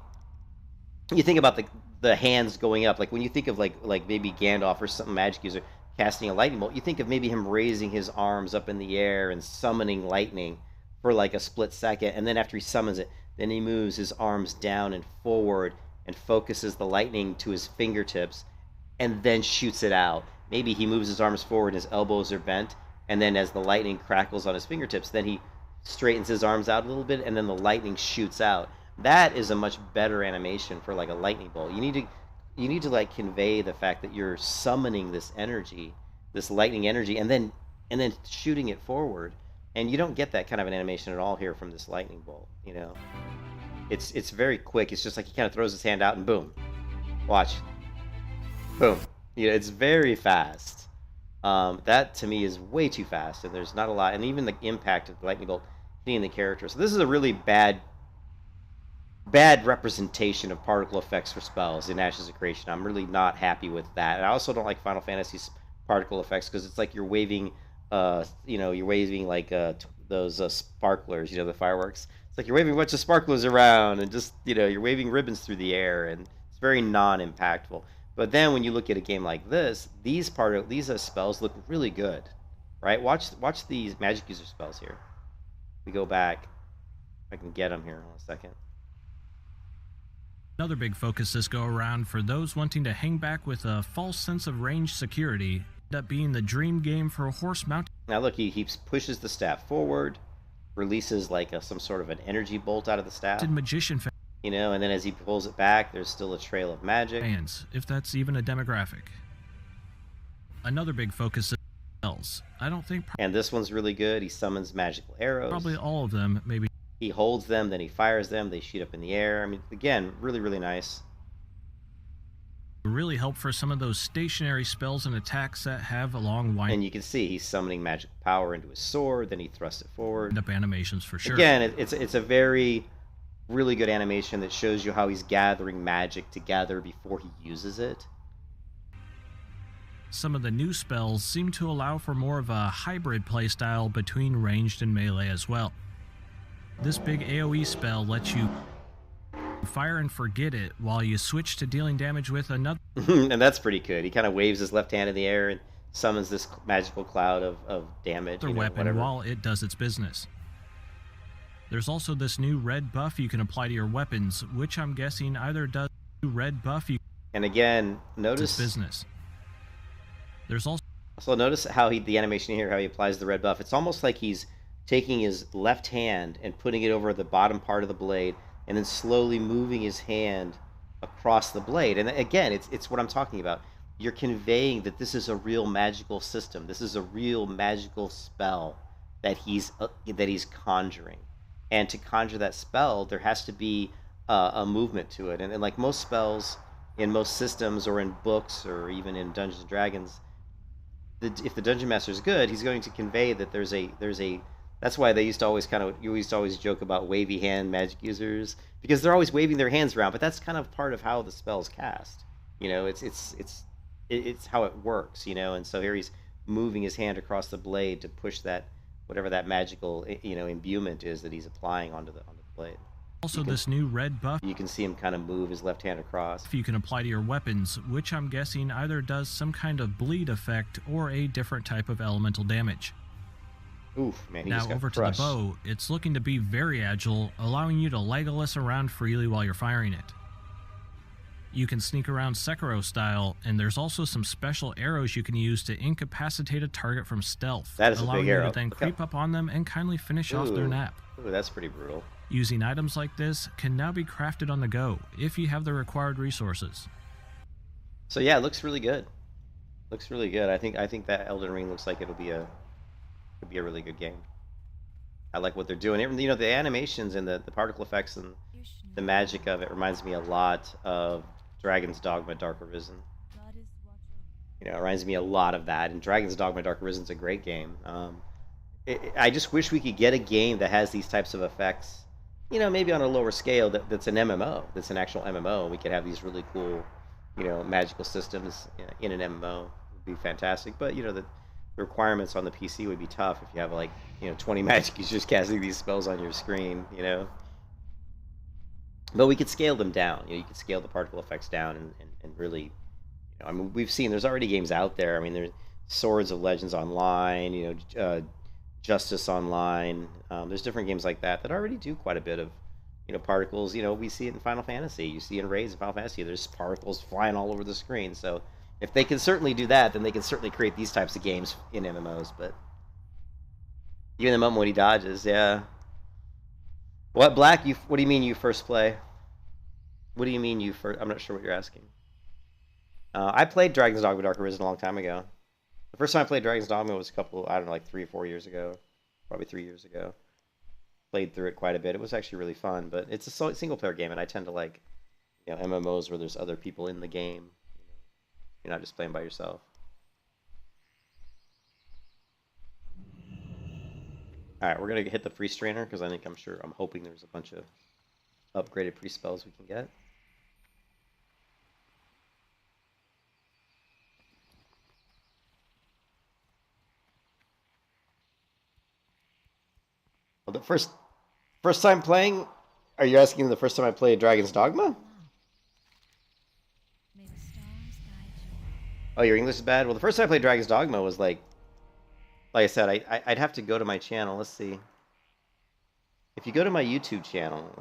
[SPEAKER 1] you think about the hands going up. Like when you think of like maybe Gandalf or some magic user casting a lightning bolt, you think of maybe him raising his arms up in the air and summoning lightning for like a split second, and then after he summons it, then he moves his arms down and forward and focuses the lightning to his fingertips and then shoots it out. Maybe he moves his arms forward and his elbows are bent, and then as the lightning crackles on his fingertips, then he straightens his arms out a little bit, and then the lightning shoots out. That is a much better animation for like a lightning bolt. You need to like convey the fact that you're summoning this energy, this lightning energy, and then shooting it forward. And you don't get that kind of an animation at all here from this lightning bolt. You know, it's very quick. It's just like he kind of throws his hand out and boom, watch, boom. You know, it's very fast. That to me is way too fast, and there's not a lot. And even the impact of the lightning bolt hitting the character. So this is a really bad representation of particle effects for spells in Ashes of Creation. I'm really not happy with that. And I also don't like Final Fantasy's particle effects because it's like you're waving, you're waving like those sparklers, you know, the fireworks. It's like you're waving a bunch of sparklers around and just, you know, you're waving ribbons through the air, and it's very non-impactful. But then when you look at a game like this, these spells look really good, right? Watch these magic user spells here. We go back. If I can get them here in a second.
[SPEAKER 4] Another big focus this go around for those wanting to hang back with a false sense of range security, end up being the dream game for horse mounted.
[SPEAKER 1] Now look, he pushes the staff forward, releases like some sort of an energy bolt out of the staff.
[SPEAKER 4] Magician
[SPEAKER 1] You know, and then as he pulls it back, there's still a trail of magic.
[SPEAKER 4] Fans, if that's even a demographic. Another big focus is spells. I don't think.
[SPEAKER 1] And this one's really good. He summons magical arrows.
[SPEAKER 4] Probably all of them, maybe.
[SPEAKER 1] He holds them, then he fires them. They shoot up in the air. I mean, again, really, really nice.
[SPEAKER 4] Really help for some of those stationary spells and attacks that have a long wind.
[SPEAKER 1] And you can see he's summoning magic power into his sword. Then he thrusts it forward.
[SPEAKER 4] Up animations for sure.
[SPEAKER 1] Again, it's a very really good animation that shows you how he's gathering magic together before he uses it.
[SPEAKER 4] Some of the new spells seem to allow for more of a hybrid playstyle between ranged and melee as well. This big AoE spell lets you... fire and forget it while you switch to dealing damage with another
[SPEAKER 1] And that's pretty good. He kind of waves his left hand in the air and summons this magical cloud of damage. You know,
[SPEAKER 4] weapon
[SPEAKER 1] whatever.
[SPEAKER 4] while it does its business. There's also this new red buff you can apply to your weapons, which I'm guessing either does red buff you
[SPEAKER 1] And again,
[SPEAKER 4] its
[SPEAKER 1] notice
[SPEAKER 4] business. There's also
[SPEAKER 1] notice how the animation here, how he applies the red buff. It's almost like he's taking his left hand and putting it over the bottom part of the blade, and then slowly moving his hand across the blade. And again, it's what I'm talking about. You're conveying that this is a real magical system. This is a real magical spell that he's conjuring. And to conjure that spell, there has to be a movement to it. And like most spells in most systems or in books or even in Dungeons and Dragons, if the dungeon master is good, he's going to convey that there's a. That's why they used to always joke about wavy hand magic users, because they're always waving their hands around. But that's kind of part of how the spell's cast. You know, it's how it works. You know, and so here he's moving his hand across the blade to push that whatever that magical imbuement is that he's applying onto the blade.
[SPEAKER 4] also this new red buff
[SPEAKER 1] You can see him kind of move his left hand across.
[SPEAKER 4] you can apply to your weapons, which I'm guessing either does some kind of bleed effect or a different type of elemental damage.
[SPEAKER 1] Oof, man, he
[SPEAKER 4] Now
[SPEAKER 1] just got
[SPEAKER 4] over to
[SPEAKER 1] crushed.
[SPEAKER 4] the bow, it's looking to be very agile, allowing you to Legolas around freely while you're firing it. You can sneak around Sekiro style, and there's also some special arrows you can use to incapacitate a target from stealth,
[SPEAKER 1] That is a
[SPEAKER 4] allowing
[SPEAKER 1] big
[SPEAKER 4] you
[SPEAKER 1] arrow.
[SPEAKER 4] to then
[SPEAKER 1] Look
[SPEAKER 4] creep
[SPEAKER 1] how-
[SPEAKER 4] up on them and kindly finish off their
[SPEAKER 1] Ooh.
[SPEAKER 4] nap.
[SPEAKER 1] Ooh, that's pretty brutal.
[SPEAKER 4] Using items like this can now be crafted on the go, if you have the required resources.
[SPEAKER 1] So yeah, it looks really good. Looks really good. I think that Elden Ring looks like could be a really good game. I like what they're doing. You know, the animations and the particle effects and the magic of it reminds me a lot of Dragon's Dogma Dark Arisen. You know, it reminds me a lot of that. And Dragon's Dogma Dark Arisen's a great game. I just wish we could get a game that has these types of effects. You know, maybe on a lower scale that's an MMO, that's an actual MMO. We could have these really cool, you know, magical systems in an MMO. It would be fantastic. But, you know, the requirements on the PC would be tough if you have, like, you know, 20 magic users casting these spells on your screen, you know. But we could scale them down. You know, you could scale the particle effects down and really, you know, I mean, we've seen there's already games out there. I mean, there's Swords of Legends Online, you know, Justice Online. There's different games like that already do quite a bit of, you know, particles. You know, we see it in Final Fantasy. You see in Raids in Final Fantasy, there's particles flying all over the screen. So if they can certainly do that, then they can certainly create these types of games in MMOs. But even the moment when he dodges, yeah. What, Black? What do you mean you first play? What do you mean you first? I'm not sure what you're asking. I played Dragon's Dogma Dark Arisen a long time ago. The first time I played Dragon's Dogma was like 3 or 4 years ago. Probably 3 years ago. Played through it quite a bit. It was actually really fun, but it's a single-player game, and I tend to like, you know, MMOs where there's other people in the game. You know, you're not just playing by yourself. All right, we're gonna hit the free strainer because I'm hoping there's a bunch of upgraded pre-spells we can get. Well, the first time playing. Are you asking the first time I played Dragon's Dogma? Oh, your English is bad. Well, the first time I played Dragon's Dogma was like I said, I'd have to go to my channel. Let's see. If you go to my YouTube channel,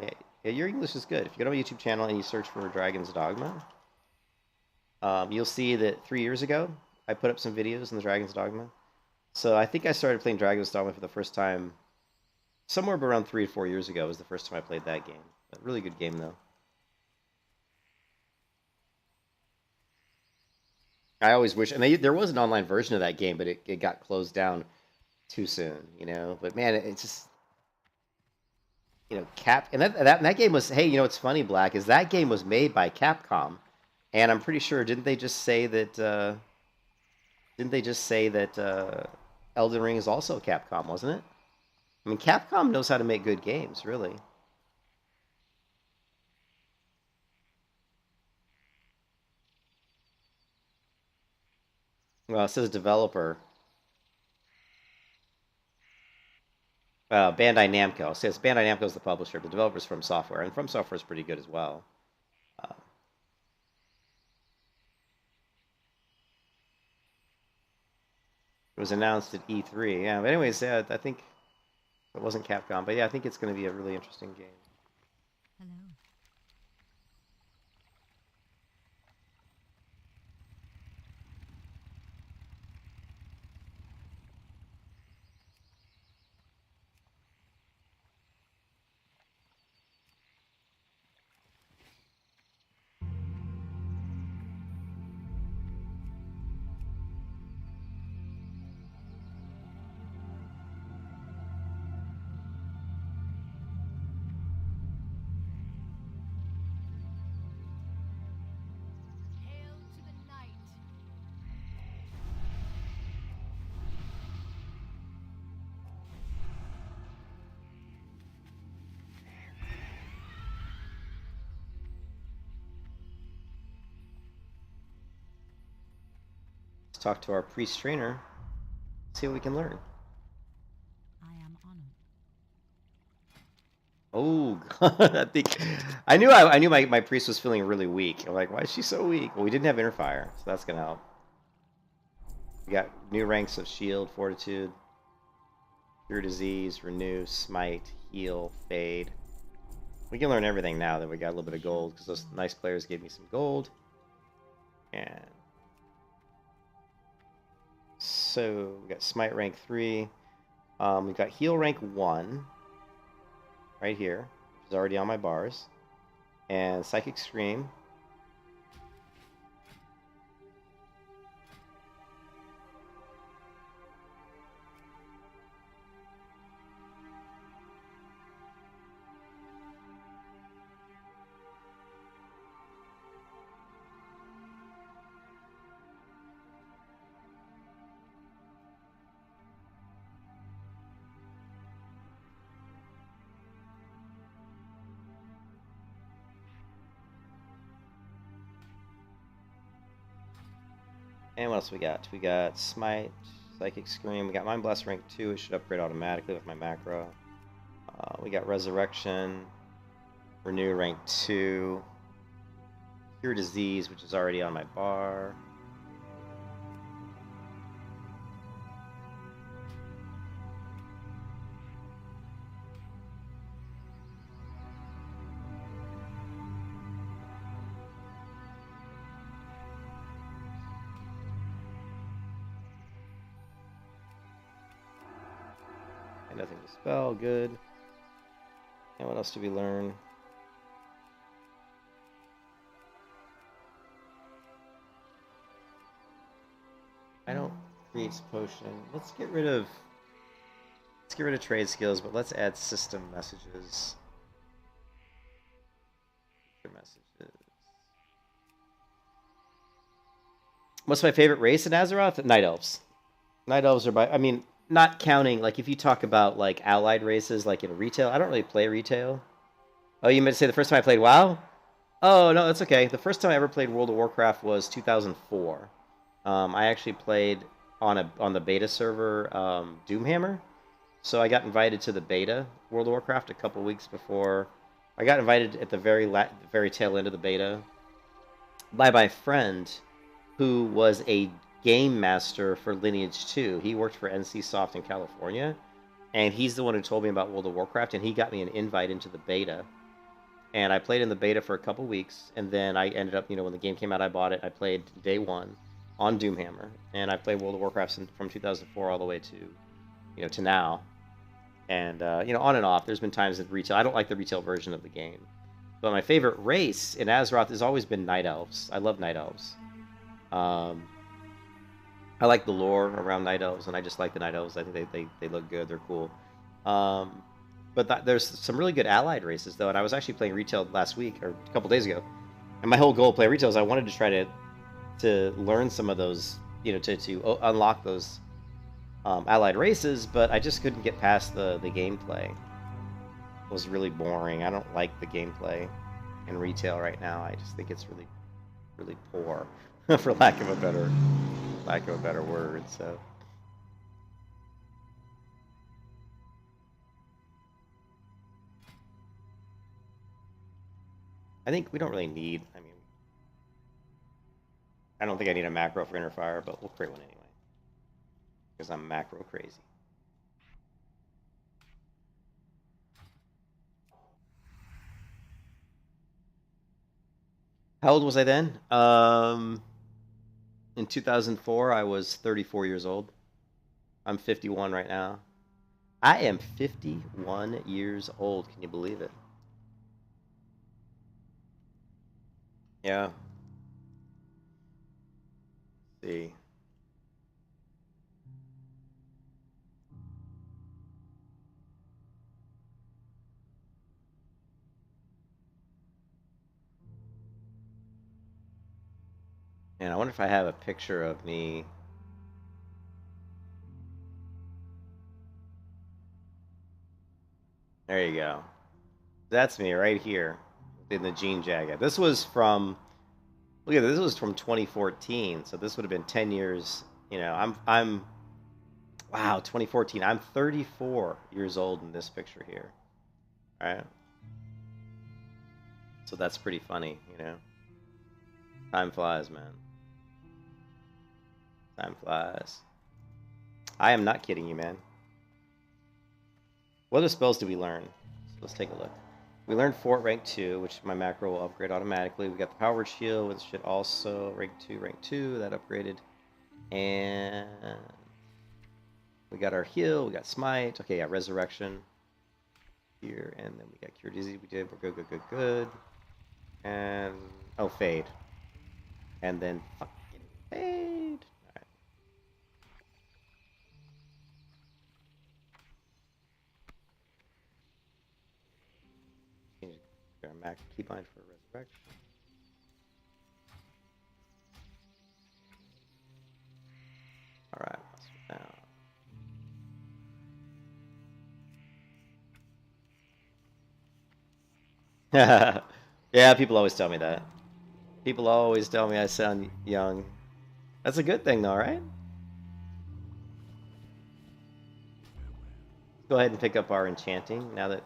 [SPEAKER 1] yeah, your English is good. If you go to my YouTube channel and you search for Dragon's Dogma, you'll see that 3 years ago I put up some videos on the Dragon's Dogma. So I think I started playing Dragon's Dogma for the first time somewhere around 3 or 4 years ago was the first time I played that game. A really good game, though. I always wish, and there was an online version of that game, but it got closed down too soon, you know. But man, it's just, you know, and that game was, hey, you know, what's funny, Black, is that game was made by Capcom, and I'm pretty sure, didn't they just say that Elden Ring is also Capcom, wasn't it? I mean, Capcom knows how to make good games, really. Well, it says developer. Bandai Namco. So yes, Bandai Namco is the publisher. The developer's From Software, and From Software is pretty good as well. It was announced at E3. Yeah, but anyways, I think it wasn't Capcom, but yeah, I think it's going to be a really interesting game.
[SPEAKER 5] Hello.
[SPEAKER 2] Hail to the night.
[SPEAKER 1] Let's talk to our priest trainer, see what we can learn.
[SPEAKER 2] I am honored.
[SPEAKER 1] Oh, God, I knew my priest was feeling really weak. I'm like, why is she so weak? Well, we didn't have inner fire, so that's gonna help. We got new ranks of shield, fortitude, cure disease, renew, smite, heal, fade. We can learn everything now that we got a little bit of gold, because those nice players gave me some gold. And so we got smite rank 3. We got heal rank 1. Right here, which is already on my bars, and Psychic Scream. And what else we got? We got Smite, Psychic Scream. We got Mind Blast rank 2. It should upgrade automatically with my macro. We got Resurrection, Renew rank 2, Cure Disease, which is already on my bar. And nothing to spell, good. And what else did we learn? I don't create potion. Let's get rid of trade skills, but let's add system messages. Messages. What's my favorite race in Azeroth? Night Elves. Night Elves are I mean, not counting, like, if you talk about, like, allied races, like, in retail. I don't really play retail. Oh, you meant to say the first time I played WoW? Oh, no, that's okay. The first time I ever played World of Warcraft was 2004. I actually played on the beta server, Doomhammer. So I got invited to the beta World of Warcraft a couple weeks before. I got invited at the very tail end of the beta by my friend, who was a game master for Lineage 2. He worked for NCSoft in California, and he's the one who told me about World of Warcraft, and he got me an invite into the beta. And I played in the beta for a couple weeks, and then I ended up, when the game came out, I bought it. I played day one on Doomhammer, and I played World of Warcraft from 2004 all the way to, to now. And, on and off. There's been times in retail. I don't like the retail version of the game. But my favorite race in Azeroth has always been Night Elves. I love Night Elves. I like the lore around Night Elves, and I just like the Night Elves. I think they look good. They're cool. But there's some really good allied races, though. And I was actually playing retail last week, or a couple days ago. And my whole goal of playing retail is I wanted to try to learn some of those, to unlock those allied races, but I just couldn't get past the gameplay. It was really boring. I don't like the gameplay in retail right now. I just think it's really, really poor, for lack of a better word. So I think we don't really need, I mean, I don't think I need a macro for inner fire, but we'll create one anyway. Because I'm macro crazy. How old was I then? In 2004, I was 34 years old. I'm 51 right now. I am 51 years old. Can you believe it? Yeah. Let's see. And I wonder if I have a picture of me. There you go. That's me right here in the jean jacket. This was from, look at this, was from 2014. So this would have been 10 years. You know, wow, 2014. I'm 34 years old in this picture here. All right. So that's pretty funny, you know. Time flies, man. Time flies. I am not kidding you, man. What other spells did we learn? So let's take a look. We learned Fort rank 2, which my macro will upgrade automatically. We got the Powered Shield, which should also rank 2, that upgraded. And we got our heal, we got Smite. Okay, yeah, Resurrection here, and then we got Cure Disease. We did. We're good. And oh, Fade. And then fucking Fade. Alright. Change our Mac keybind for Resurrection. Alright, now. Yeah, people always tell me that. People always tell me I sound young. That's a good thing, though, right? Go ahead and pick up our enchanting now that.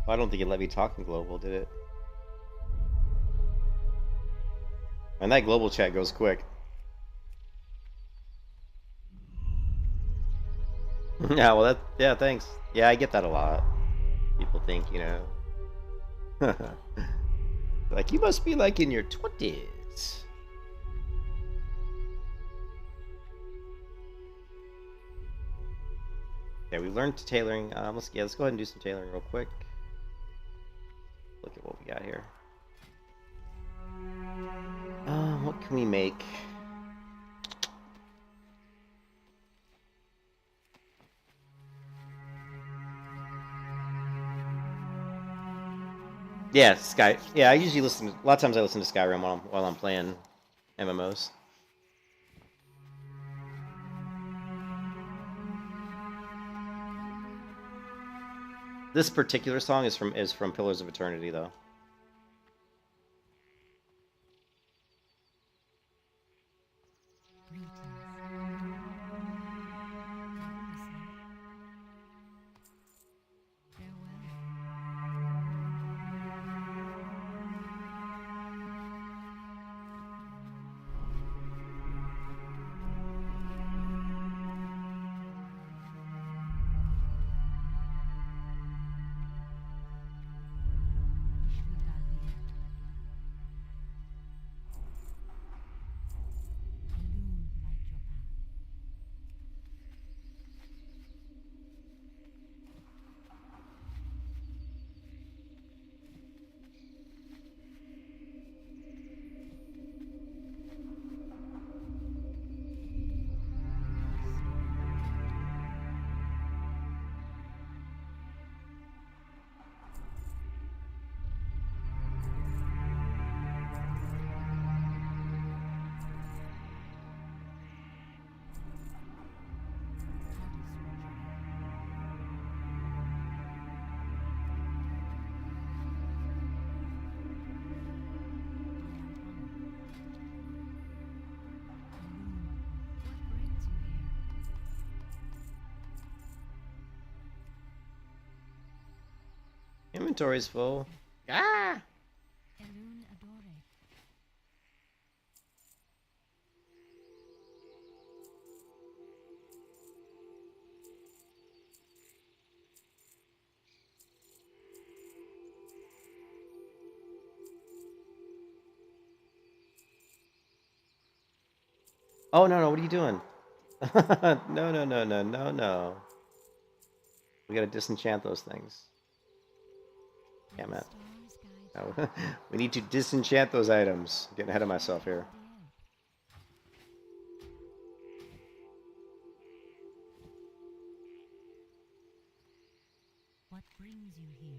[SPEAKER 1] I don't think it let me talk in global, did it? And that global chat goes quick. Yeah, well, yeah, thanks. Yeah, I get that a lot. People think, you know, like, you must be like in your 20s. Yeah, we learned tailoring. Let's go ahead and do some tailoring real quick. Look at what we got here. What can we make? Yeah, Sky. Yeah, I usually listen. A lot of times I listen to Skyrim while I'm playing MMOs. This particular song is from Pillars of Eternity, though. inventory's full. Ah!
[SPEAKER 5] Elune Adore.
[SPEAKER 1] Oh, no, no, what are you doing? No, no, no, no, no, no. We gotta disenchant those things. Damn it. No. We need to disenchant those items. I'm getting ahead of myself here.
[SPEAKER 5] What brings you here?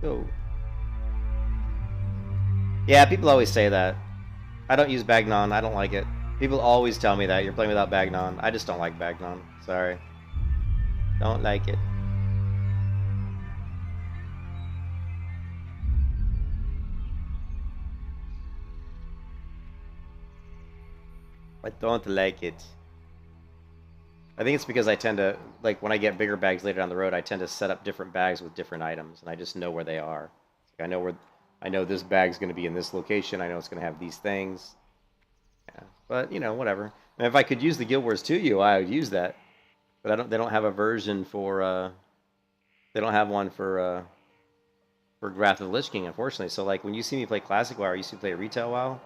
[SPEAKER 1] Go. Yeah, people always say that. I don't use Bagnon. I don't like it. People always tell me that you're playing without Bagnon. I just don't like Bagnon. Sorry. Don't like it. I don't like it. I think it's because I tend to, like, when I get bigger bags later down the road, I tend to set up different bags with different items, and I just know where they are. Like, I know this bag's going to be in this location. I know it's going to have these things. Yeah, but you know, whatever. And if I could use the Guild Wars 2 UI, I would use that. But they don't have a version for. They don't have one for Wrath of the Lich King, unfortunately. So like when you see me play Classic WoW, or you see me play Retail WoW,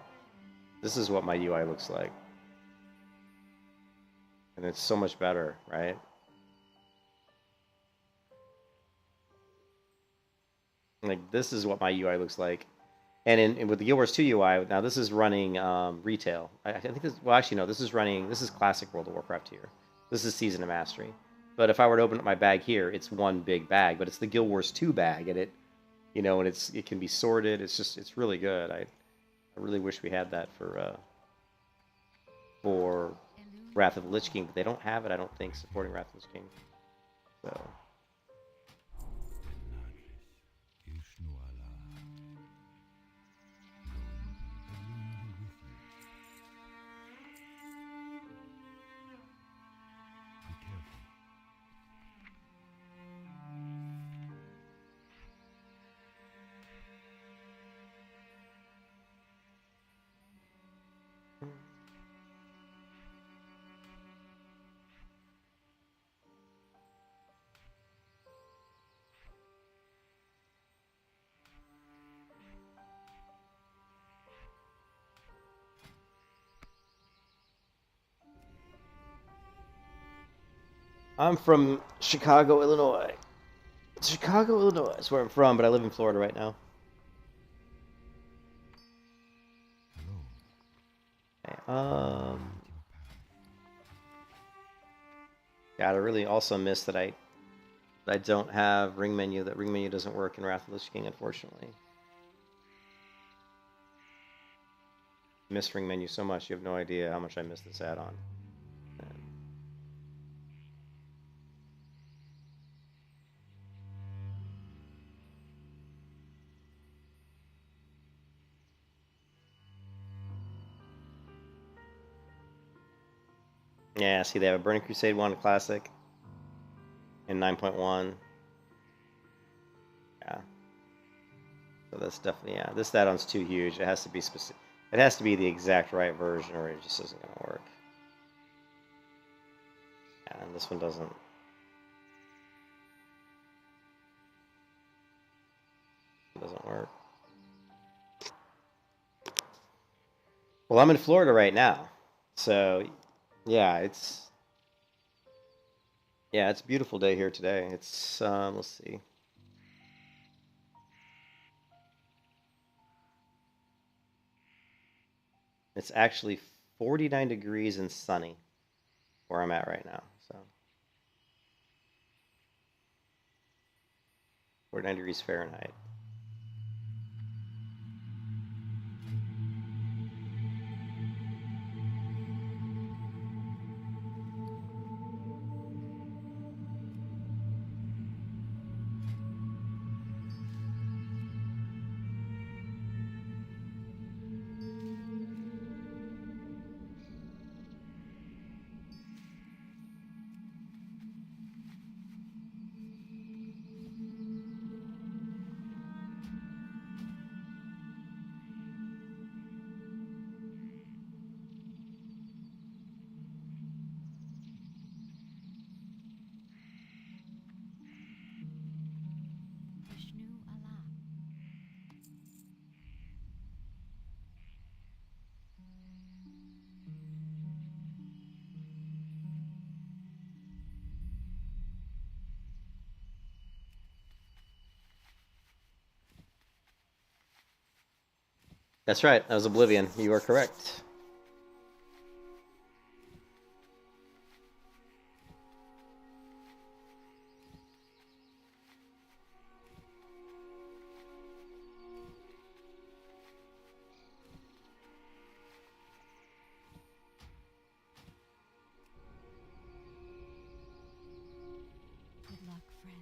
[SPEAKER 1] this is what my UI looks like. And it's so much better, right? Like, this is what my UI looks like. And with the Guild Wars 2 UI, now this is running retail. I think this, well, actually, no, this is Classic World of Warcraft here. This is Season of Mastery. But if I were to open up my bag here, it's one big bag, but it's the Guild Wars 2 bag, and and it can be sorted. It's really good. I really wish we had that for Wrath of the Lich King, but they don't have it, I don't think, supporting Wrath of the Lich King. So. I'm from Chicago, Illinois. Chicago, Illinois is where I'm from, but I live in Florida right now. Okay, yeah, I really also miss that I don't have ring menu. That ring menu doesn't work in Wrath of the Lich King, unfortunately. I miss ring menu so much, you have no idea how much I miss this add-on. Yeah, see, they have a Burning Crusade 1 Classic in 9.1. Yeah. So that's definitely, yeah. This add-on's too huge. It has to be specific. It has to be the exact right version, or it just isn't going to work. Yeah, and this one doesn't. It doesn't work. Well, I'm in Florida right now, so yeah, it's a beautiful day here today. It's let's see. It's actually 49 degrees and sunny where I'm at right now. So 49 degrees Fahrenheit. That's right. That was Oblivion. You are correct.
[SPEAKER 5] Good luck, friend.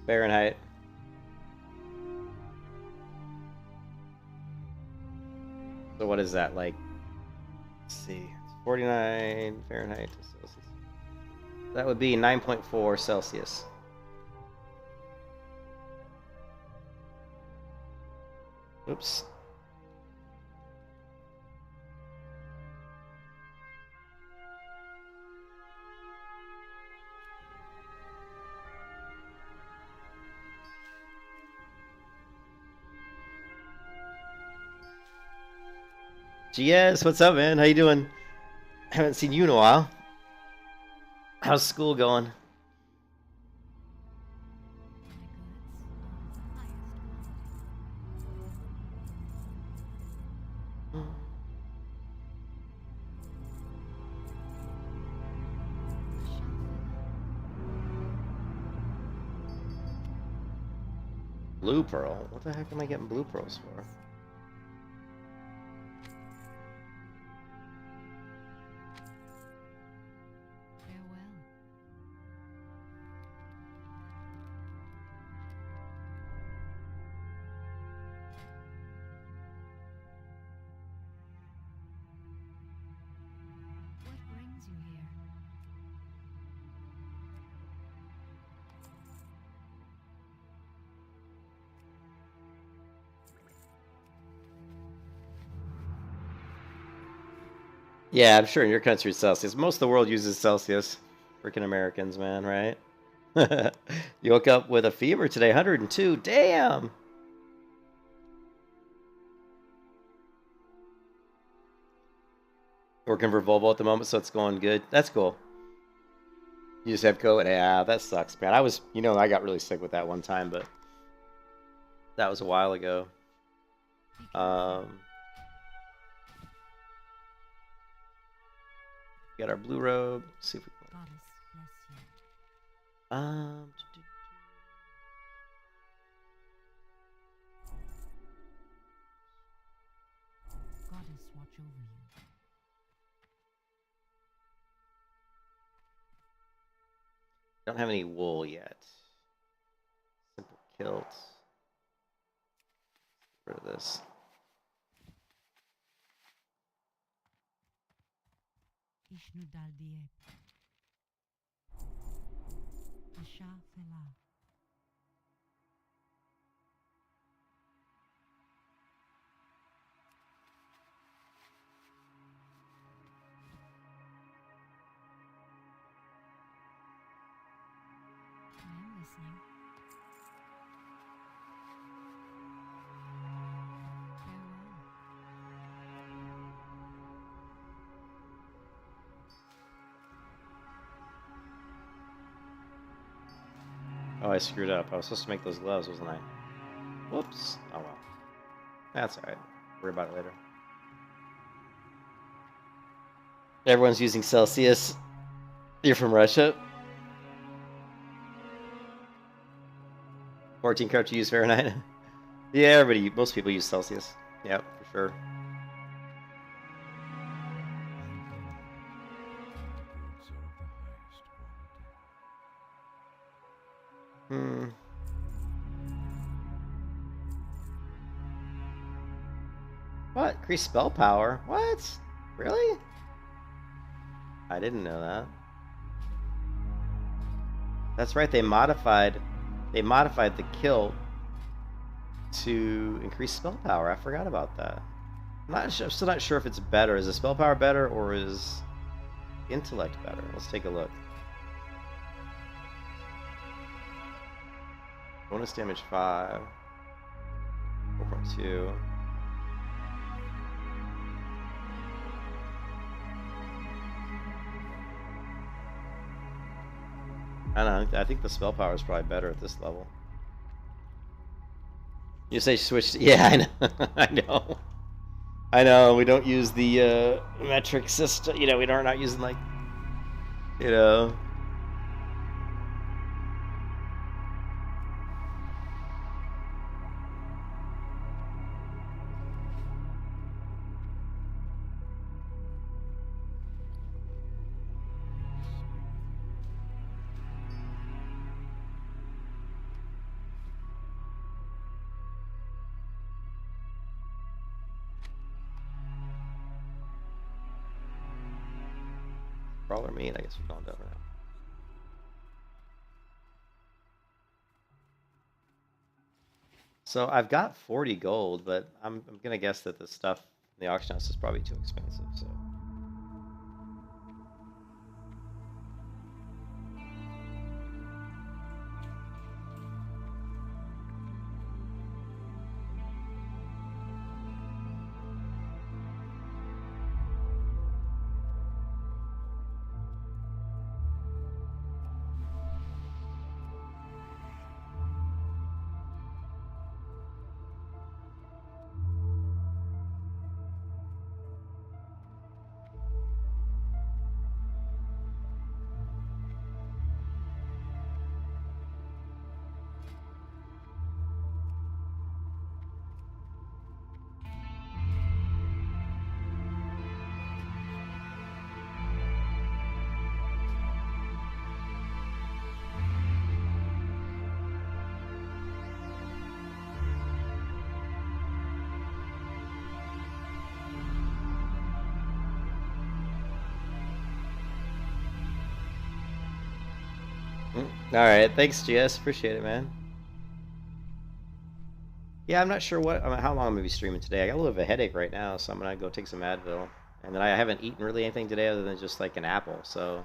[SPEAKER 1] Fahrenheit. So what is that like? Let's see. It's 49 Fahrenheit to Celsius. That would be 9.4 Celsius. Oops. GS, what's up, man? How you doing? Haven't seen you in a while. How's school going? Blue pearl? What the heck am I getting blue pearls for?
[SPEAKER 5] Farewell. What brings you here?
[SPEAKER 1] Yeah, I'm sure in your country it's Celsius. Most of the world uses Celsius. Freaking Americans, man, right? You woke up with a fever today, 102. Damn! Working for Volvo at the moment, so it's going good. That's cool. You just have COVID? Yeah, that sucks, man. I was, I got really sick with that one time, but that was a while ago. Got our blue robe. Let's see if we can.
[SPEAKER 5] Goddess bless you. Goddess watch over you.
[SPEAKER 1] Don't have any wool yet. Simple kilt. Get rid of this.
[SPEAKER 5] Ishnu dal diep. Asha fela. I am listening. Farewell.
[SPEAKER 1] Oh, I screwed up. I was supposed to make those gloves, wasn't I? Whoops. Oh well. That's alright. Worry about it later. Everyone's using Celsius. You're from Russia? 14 cartridge use Fahrenheit. Yeah, most people use Celsius. Yep, for sure. What? Increased spell power? What? Really? I didn't know that. That's right, they modified the kill to increase spell power. I forgot about that. I'm still not sure if it's better. Is the spell power better or is intellect better? Let's take a look. Bonus damage 5. 4.2. I don't know. I think the spell power is probably better at this level. You say switch? Yeah, I know. I know. I know. We don't use the metric system. You know, we're not using like, you know. Crawler meat. I guess we're going down now. So I've got 40 gold, but I'm gonna guess that the stuff in the auction house is probably too expensive. So. All right, thanks, GS. Appreciate it, man. Yeah, I'm not sure how long I'm gonna be streaming today. I got a little bit of a headache right now, so I'm gonna go take some Advil. And then I haven't eaten really anything today other than just like an apple. So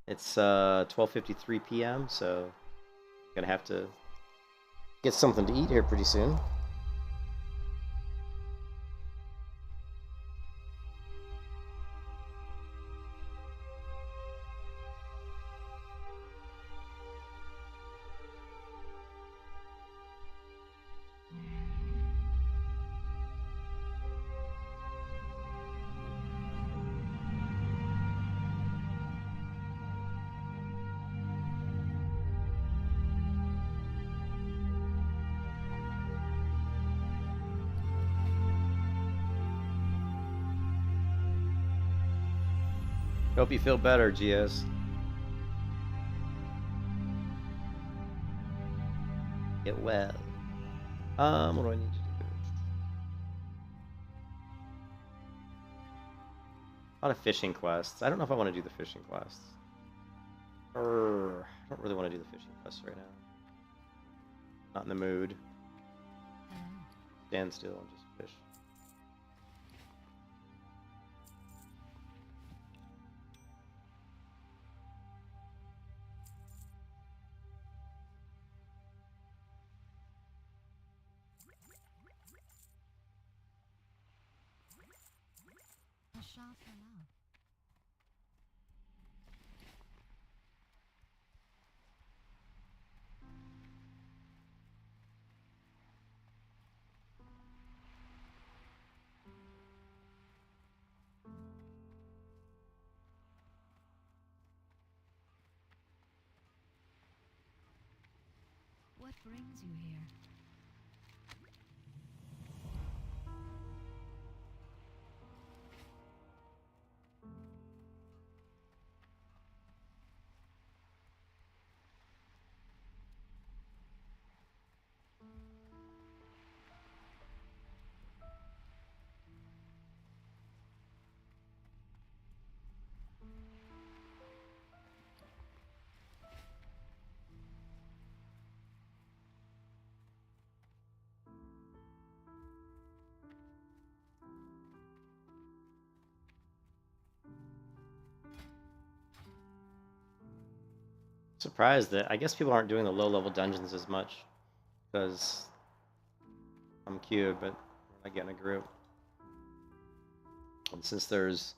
[SPEAKER 1] it's 12:53 p.m. So I'm gonna have to get something to eat here pretty soon. Hope you feel better, GS. Get well. What do I need to do? A lot of fishing quests. I don't know if I want to do the fishing quests. I don't really want to do the fishing quests right now. Not in the mood. Stand still and just fish.
[SPEAKER 5] What brings you here?
[SPEAKER 1] Surprised that I guess people aren't doing the low-level dungeons as much. because I'm cute, but we're not getting a group. And since there's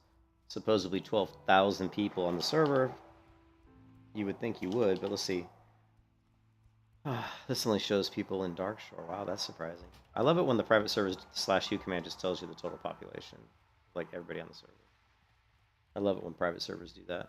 [SPEAKER 1] supposedly 12,000 people on the server, you would think you would, but let's see. This only shows people in Darkshore. Wow, that's surprising. I love it when the private servers /u command just tells you the total population, like everybody on the server. I love it when private servers do that.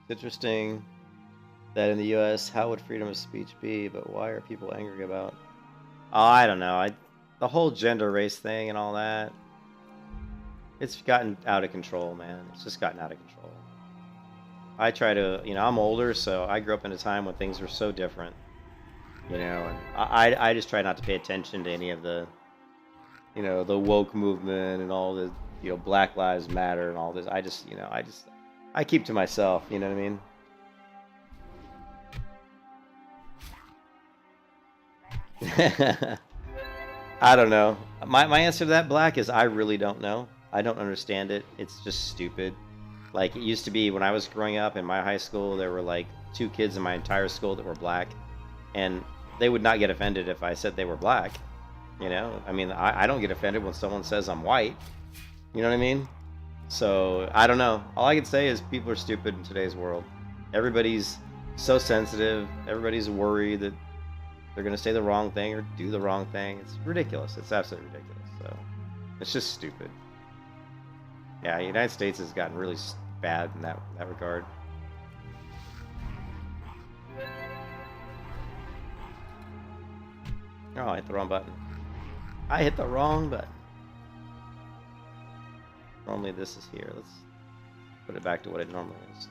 [SPEAKER 1] Interesting that in the U.S., how would freedom of speech be? But why are people angry about? Oh, I don't know. The whole gender race thing and all that. It's gotten out of control, man. It's just gotten out of control. I try to, I'm older, so I grew up in a time when things were so different, and I just try not to pay attention to any of the, the woke movement and all the, Black Lives Matter and all this. I keep to myself, you know what I mean? I don't know. My answer to that, Black, is I really don't know. I don't understand it. It's just stupid. Like, it used to be when I was growing up in my high school, there were like 2 kids in my entire school that were black, and they would not get offended if I said they were black. I mean, I don't get offended when someone says I'm white. You know what I mean? So, I don't know. All I can say is people are stupid in today's world. Everybody's so sensitive. Everybody's worried that they're going to say the wrong thing or do the wrong thing. It's ridiculous. It's absolutely ridiculous. So, it's just stupid. Yeah, the United States has gotten really bad in that regard. Oh, I hit the wrong button. I hit the wrong button. Normally this is here. Let's put it back to what it normally is.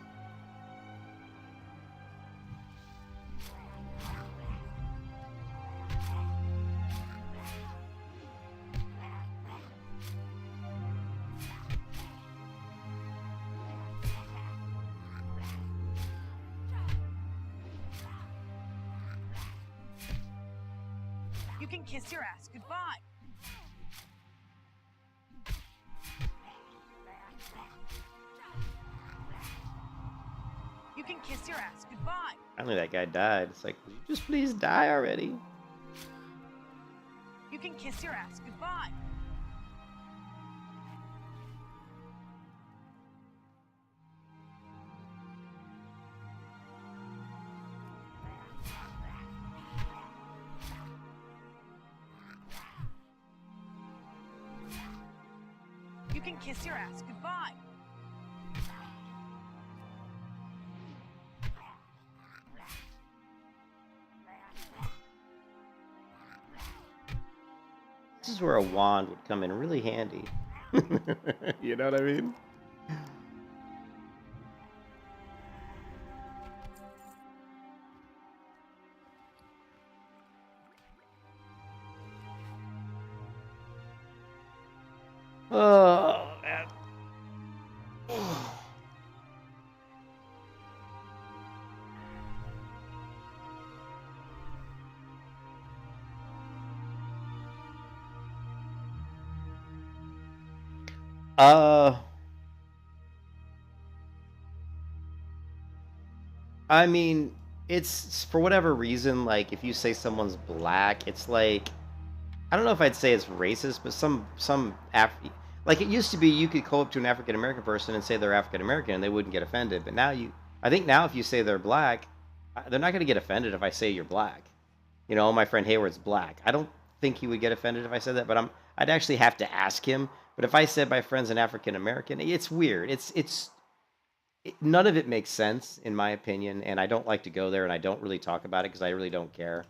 [SPEAKER 2] You can kiss your ass goodbye. You can kiss your ass goodbye.
[SPEAKER 1] Finally, that guy died. It's like, would you just please die already?
[SPEAKER 2] You can kiss your ass goodbye. You can kiss your ass goodbye.
[SPEAKER 1] This is where a wand would come in really handy. You know what I mean? Oh, man. I mean, it's for whatever reason, like if you say someone's black, it's like, I don't know if I'd say it's racist, but like it used to be you could go up to an African American person and say they're African American and they wouldn't get offended. But now I think now if you say they're black, they're not going to get offended if I say you're black. My friend Hayward's black. I don't think he would get offended if I said that, but I'd actually have to ask him. But if I said my friend's an African American, it's weird. It's none of it makes sense in my opinion, and I don't like to go there, and I don't really talk about it because I really don't care.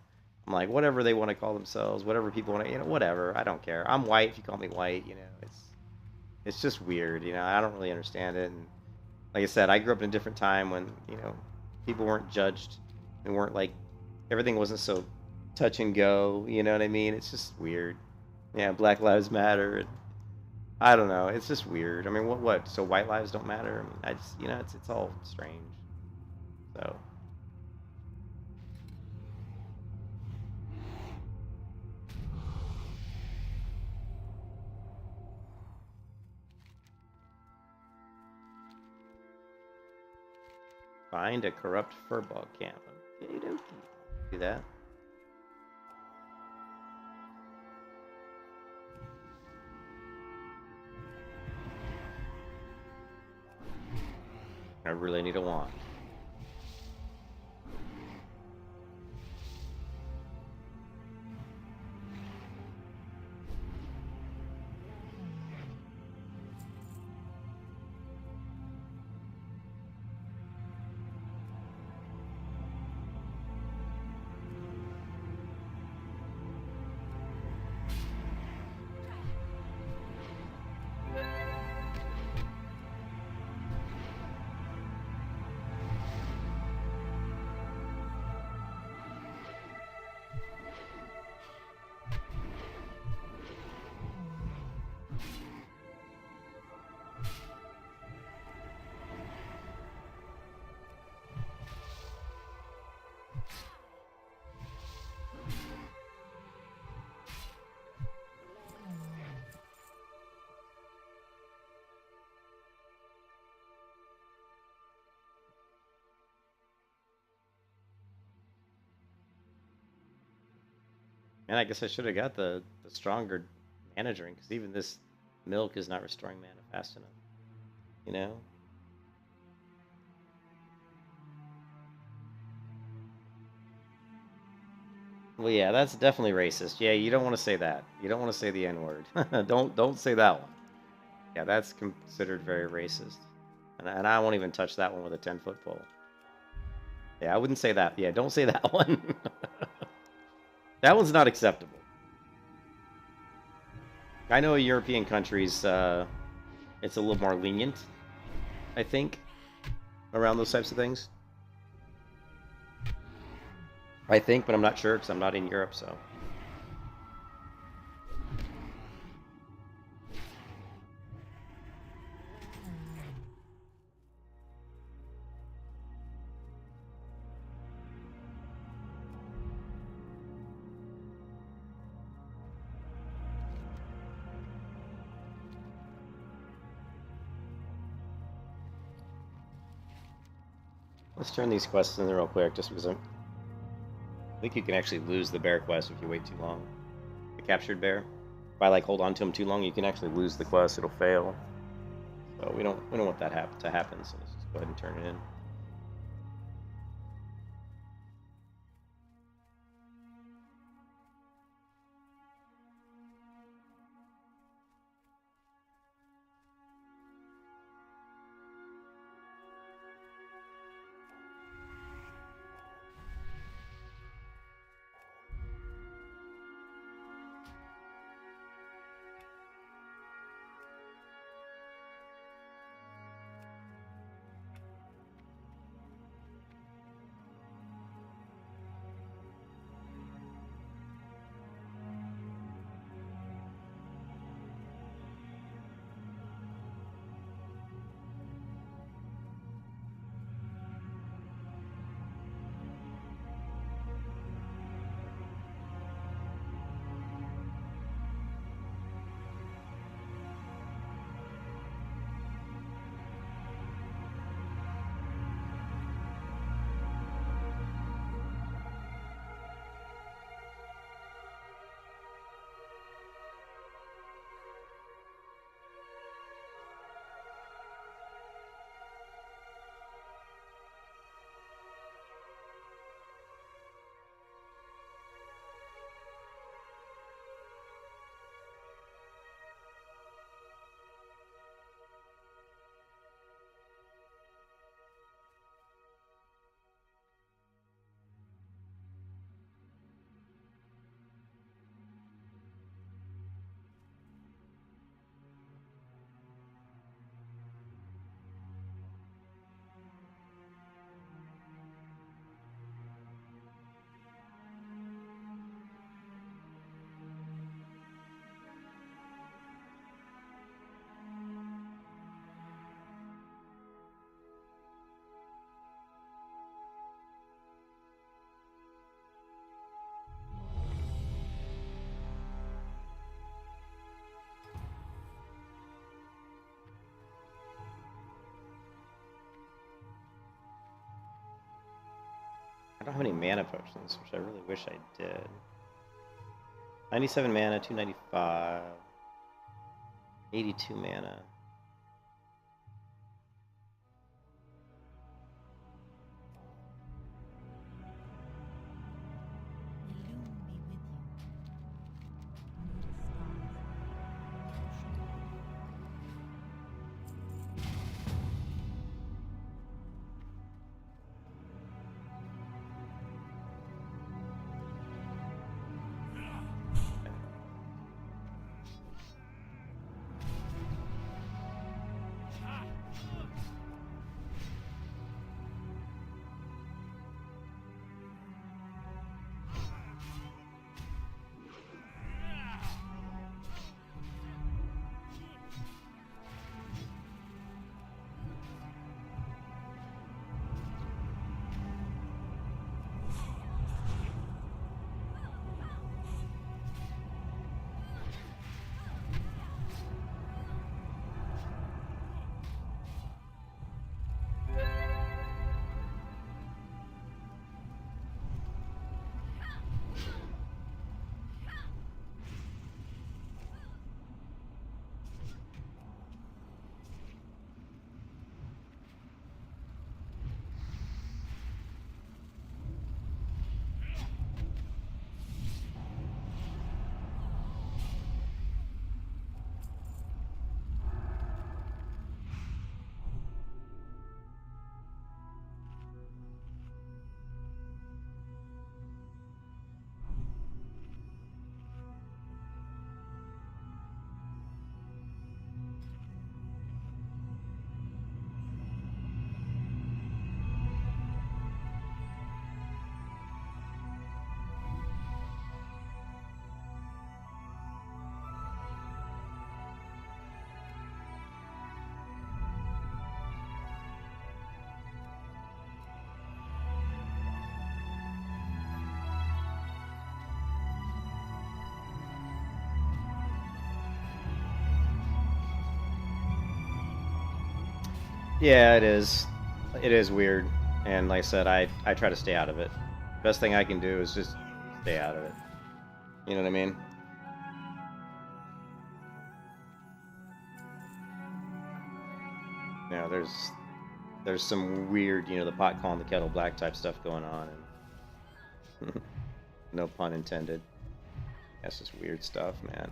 [SPEAKER 1] I'm like, whatever they want to call themselves, whatever people want to, whatever. I don't care. I'm white. If you call me white, it's just weird. I don't really understand it. And like I said, I grew up in a different time when people weren't judged and weren't like everything wasn't so touch and go. You know what I mean? It's just weird. Yeah, Black Lives Matter. And I don't know. It's just weird. I mean, what? So white lives don't matter? I mean, I just it's all strange. So. Find a corrupt furball camp. Okay, do that. I really need a wand. And I guess I should have got the stronger mana drink, because even this milk is not restoring mana fast enough. Well, yeah, that's definitely racist. Yeah, you don't want to say that. You don't want to say the N-word. Don't say that one. Yeah, that's considered very racist. And I won't even touch that one with a 10-foot pole. Yeah, I wouldn't say that. Yeah, don't say that one. That one's not acceptable. I know in European countries, it's a little more lenient, I think, around those types of things. I think, but I'm not sure because I'm not in Europe, so. Let's turn these quests in real quick, just because I think you can actually lose the bear quest if you wait too long. The captured bear. If I hold on to him too long, you can actually lose the quest. It'll fail. So we don't want that to happen. So let's just go ahead and turn it in. I don't have any mana potions, which I really wish I did. 97 mana, 295. 82 mana. Yeah, it is. It is weird, and like I said, I try to stay out of it. Best thing I can do is just stay out of it. You know what I mean? You know, there's some weird, you know, the pot calling the kettle black type stuff going on, and no pun intended. That's just weird stuff, man.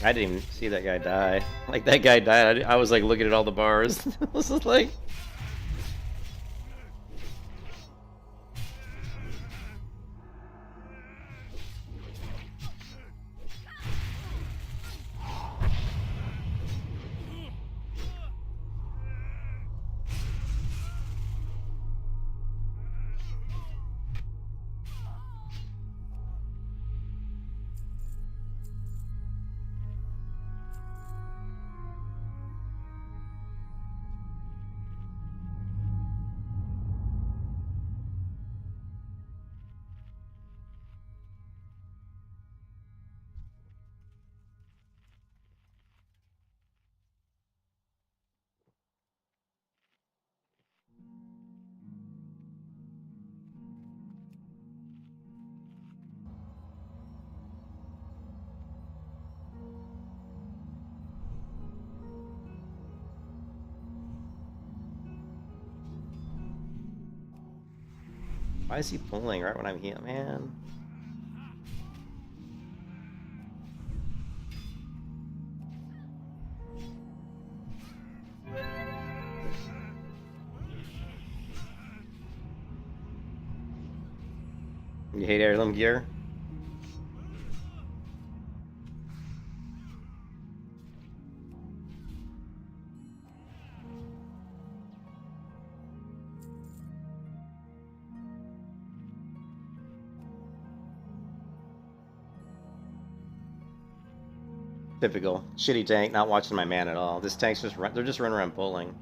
[SPEAKER 1] I didn't even see that guy die. Like, that guy died. I was like looking at all the bars. I was just like... Why is he pulling right when I'm healing, man? You hate heirloom gear? Typical. Shitty tank, not watching my man at all. This tank's just they're just running around pulling.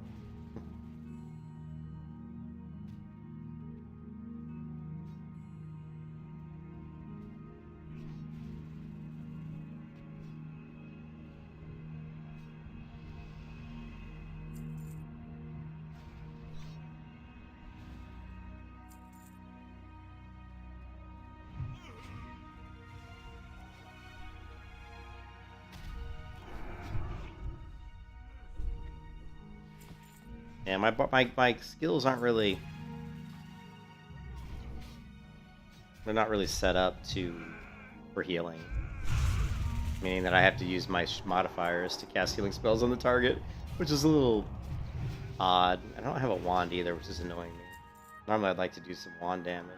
[SPEAKER 1] Yeah, my skills aren't really... They're not really set up for healing. Meaning that I have to use my modifiers to cast healing spells on the target, which is a little odd. I don't have a wand either, which is annoying me. Normally I'd like to do some wand damage.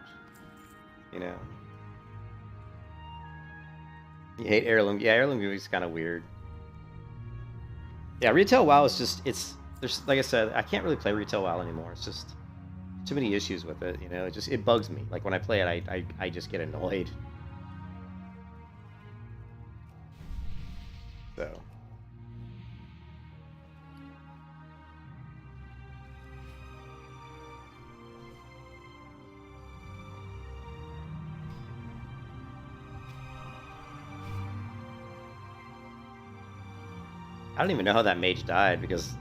[SPEAKER 1] You know? You hate heirloom? Yeah, heirloom gear is kind of weird. Yeah, retail WoW is just... There's, like I said, I can't really play retail WoW anymore. It's just too many issues with it, you know. It bugs me. Like when I play it, I just get annoyed. So I don't even know how that mage died because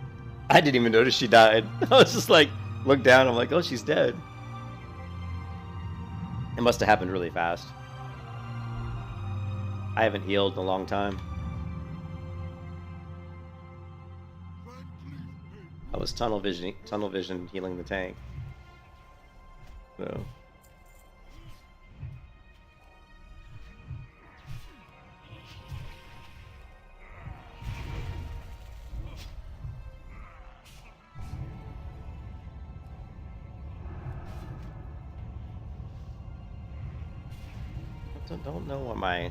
[SPEAKER 1] I didn't even notice she died. I was just like, look down, I'm like, oh, she's dead. It must have happened really fast. I haven't healed in a long time. I was tunnel vision healing the tank. So. Don't know what my...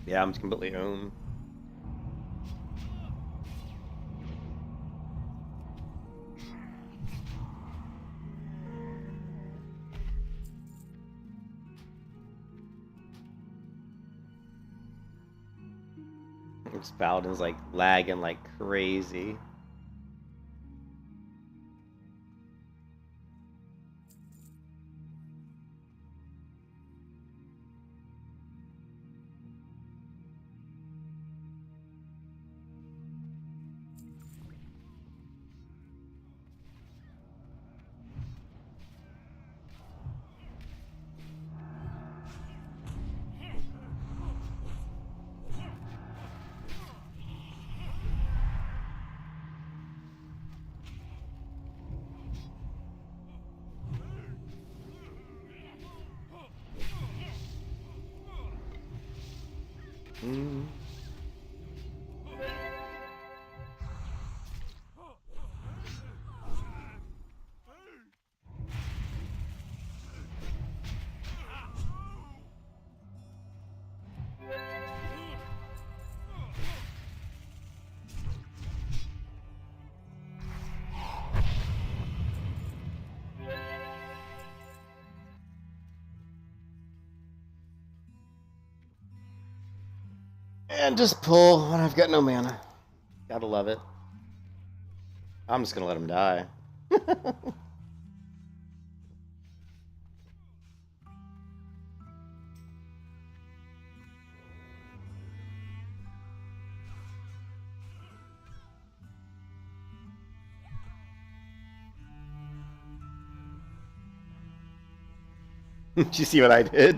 [SPEAKER 1] Yeah, I'm completely owned. This Paladin's like lagging like crazy. And just pull when I've got no mana. Gotta love it. I'm just gonna let him die. Did you see what I did?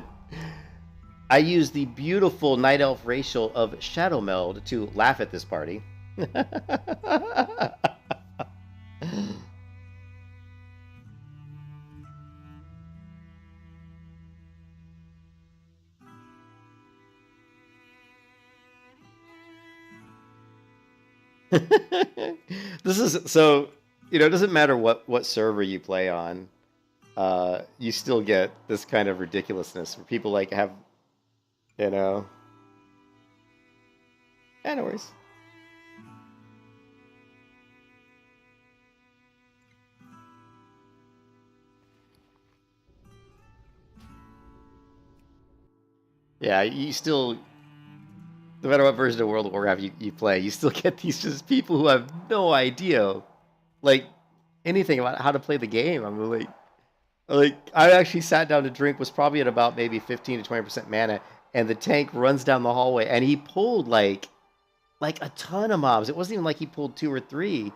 [SPEAKER 1] I used the beautiful Night Elf racial of Shadow Meld to laugh at this party. This is so, it doesn't matter what server you play on, you still get this kind of ridiculousness where people like have, anyways. Yeah, you still, no matter what version of World of Warcraft you play, you still get these just people who have no idea, like, anything about how to play the game. I mean, like I actually sat down to drink, was probably at about maybe 15 to 20% mana, and the tank runs down the hallway, and he pulled like a ton of mobs. It wasn't even like he pulled 2 or 3.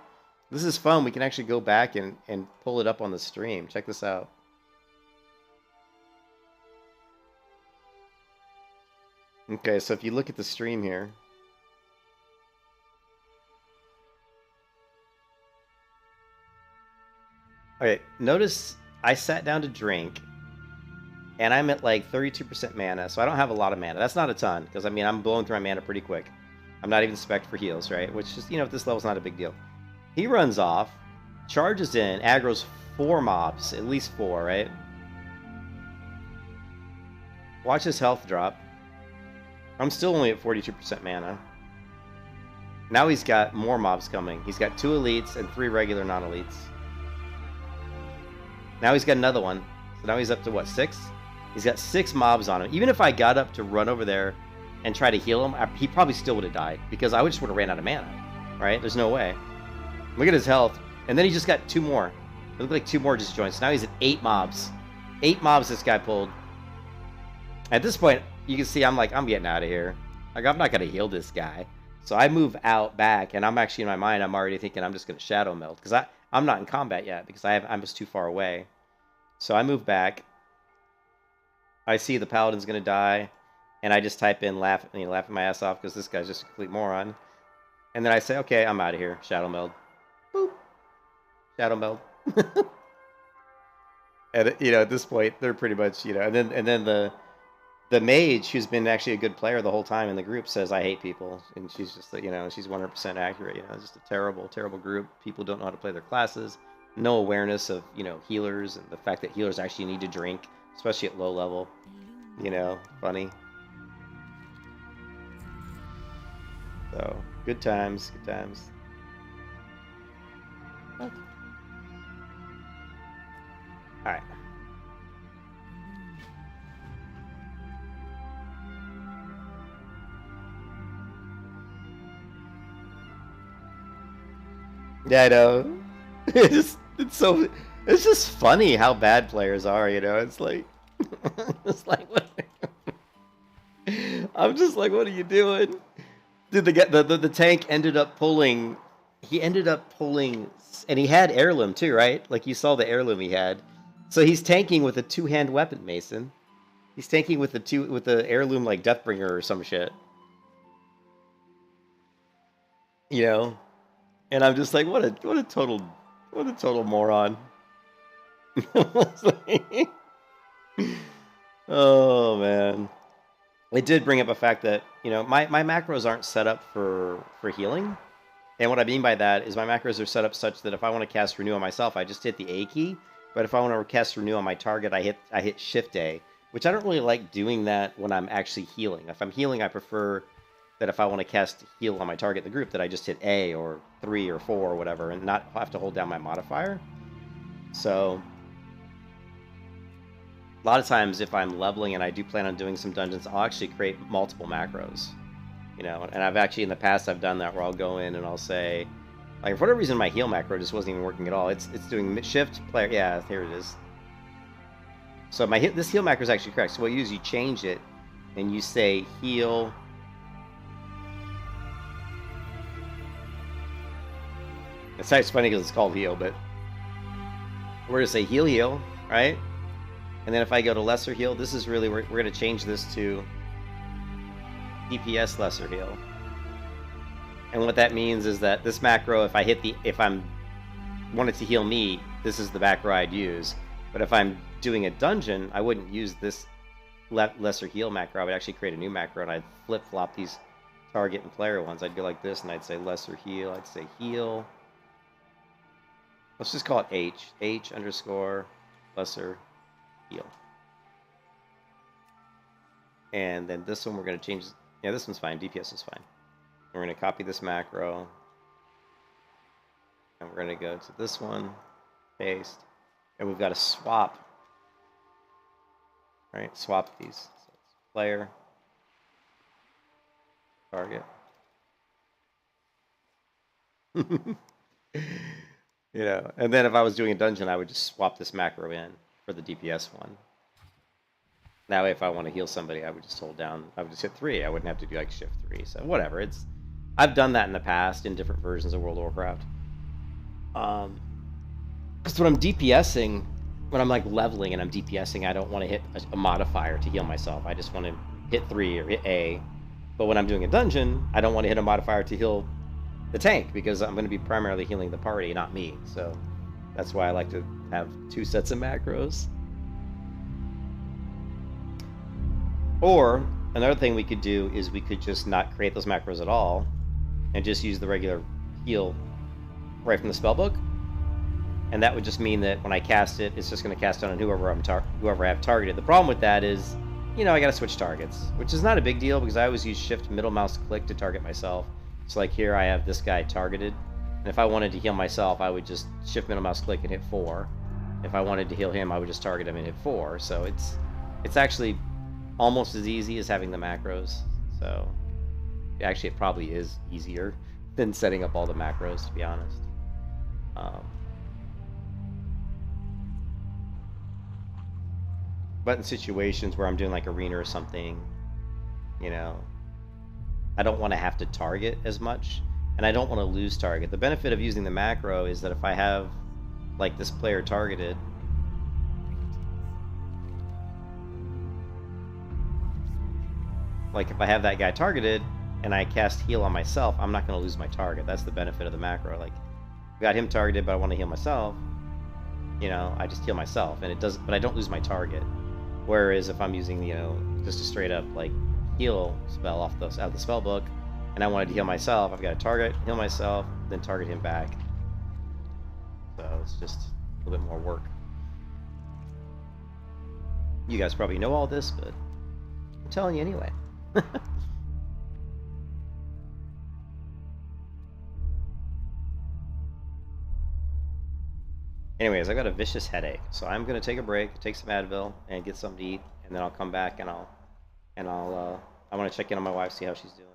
[SPEAKER 1] This is fun. We can actually go back and pull it up on the stream. Check this out. Okay, so if you look at the stream here. Okay, notice I sat down to drink, and I'm at like 32% mana, so I don't have a lot of mana. That's not a ton, because I mean, I'm blowing through my mana pretty quick. I'm not even spec'd for heals, right? Which is, at this level, is not a big deal. He runs off, charges in, aggro's 4 mobs, at least 4, right? Watch his health drop. I'm still only at 42% mana. Now he's got more mobs coming. He's got 2 elites and 3 regular non-elites. Now he's got another one. So now he's up to what, 6? He's got 6 mobs on him. Even if I got up to run over there and try to heal him, he probably still would have died, because I just would have ran out of mana. Right? There's no way. Look at his health. And then he just got 2 more. It looked like 2 more just joined. So now he's at 8 mobs. 8 mobs this guy pulled. At this point, you can see I'm like, I'm getting out of here. Like, I'm not going to heal this guy. So I move out back, and I'm actually, in my mind, I'm already thinking I'm just going to Shadow Meld, because I'm not in combat yet, because I'm just too far away. So I move back. I see the Paladin's going to die, and I just type in laughing my ass off, because this guy's just a complete moron. And then I say, okay, I'm out of here. Shadow Meld. Boop. Shadow Meld. And, at this point, they're pretty much, and then the mage, who's been actually a good player the whole time in the group, says, I hate people. And she's just, she's 100% accurate. It's just a terrible, terrible group. People don't know how to play their classes. No awareness of, healers, and the fact that healers actually need to drink, especially at low level. Funny. So, good times, good times. Alright. Yeah, I know. It's just funny how bad players are, It's like, it's like, what? I'm just like, what are you doing? Dude, the tank ended up pulling. He ended up pulling, and he had heirloom too, right? Like, you saw the heirloom he had. So he's tanking with a 2-hand weapon, Mason. He's tanking with the heirloom, like Deathbringer or some shit. And I'm just like, what a total moron. Oh man. It did bring up a fact that, my macros aren't set up for healing. And what I mean by that is my macros are set up such that if I want to cast Renew on myself, I just hit the A key. But if I want to cast Renew on my target, I hit Shift A, which I don't really like doing that when I'm actually healing. If I'm healing, I prefer that if I want to cast heal on my target in the group, that I just hit A or 3 or 4 or whatever, and not have to hold down my modifier. So a lot of times if I'm leveling and I do plan on doing some dungeons, I'll actually create multiple macros. And I've actually in the past I've done that where I'll go in and I'll say, like, for whatever reason my heal macro just wasn't even working at all. It's doing shift player. Yeah, here it is. So this heal macro is actually correct. So what you do is you change it and you say heal. It's funny because it's called heal, but we're gonna say heal, right? And then if I go to lesser heal, this is really, we're going to change this to DPS lesser heal. And what that means is that this macro, if I'm wanted to heal me, this is the macro I'd use. But if I'm doing a dungeon, I wouldn't use this lesser heal macro. I would actually create a new macro, and I'd flip-flop these target and player ones. I'd go like this, and I'd say lesser heal. I'd say heal. Let's just call it H. H underscore lesser heal. And then this one we're going to change. Yeah, this one's fine. DPS is fine. We're going to copy this macro. And we're going to go to this one. Paste. And we've got to swap. Right? Swap these. So it's player. Target. You know, and then if I was doing a dungeon, I would just swap this macro in for the DPS one. That way, if I want to heal somebody, I would just hold down. I would just hit 3. I wouldn't have to do like shift 3. So whatever. I've done that in the past in different versions of World of Warcraft. Because when I'm DPSing, when I'm like leveling and I'm DPSing, I don't want to hit a modifier to heal myself. I just want to hit 3 or hit A. But when I'm doing a dungeon, I don't want to hit a modifier to heal the tank, because I'm going to be primarily healing the party, not me. So that's why I like to have 2 sets of macros. Or another thing we could do is we could just not create those macros at all and just use the regular heal right from the spellbook. And that would just mean that when I cast it, it's just going to cast on whoever I have targeted. The problem with that is, you know, I got to switch targets, which is not a big deal because I always use shift middle mouse click to target myself. So like here I have this guy targeted, and if I wanted to heal myself, I would just shift middle mouse click and hit 4. If I wanted to heal him, I would just target him and hit 4. So it's actually almost as easy as having the macros. So actually it probably is easier than setting up all the macros, to be honest. But in situations where I'm doing like arena or something, you know, I don't want to have to target as much, and I don't want to lose target. The benefit of using the macro is that if I have like this player targeted, like if I have that guy targeted and I cast heal on myself, I'm not going to lose my target. That's the benefit of the macro. Like, I got him targeted, but I want to heal myself, you know, I just heal myself, and it does, but I don't lose my target. Whereas if I'm using, you know, just a straight up like heal spell out of the spell book, and I wanted to heal myself, I've got to target, heal myself, then target him back. So it's just a little bit more work. You guys probably know all this, but I'm telling you anyway. Anyways, I got a vicious headache, so I'm gonna take a break, take some Advil, and get something to eat, and then I'll come back and I want to check in on my wife, see how she's doing,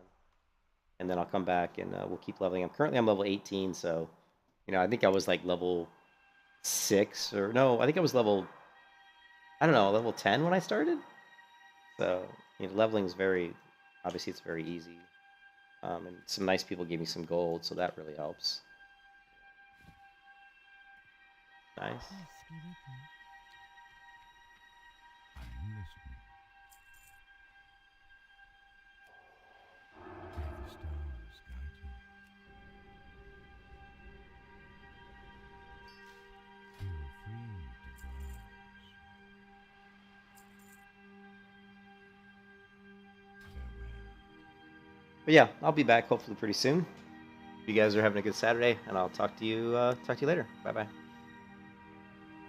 [SPEAKER 1] and then I'll come back and we'll keep leveling. I'm level 18, so you know, I think I was like level 6 or no, I think I was level 10 when I started. So you know, leveling is obviously it's very easy, and some nice people gave me some gold, so that really helps. Nice. But yeah, I'll be back hopefully pretty soon. You guys are having a good Saturday, and I'll talk to you later. Bye bye.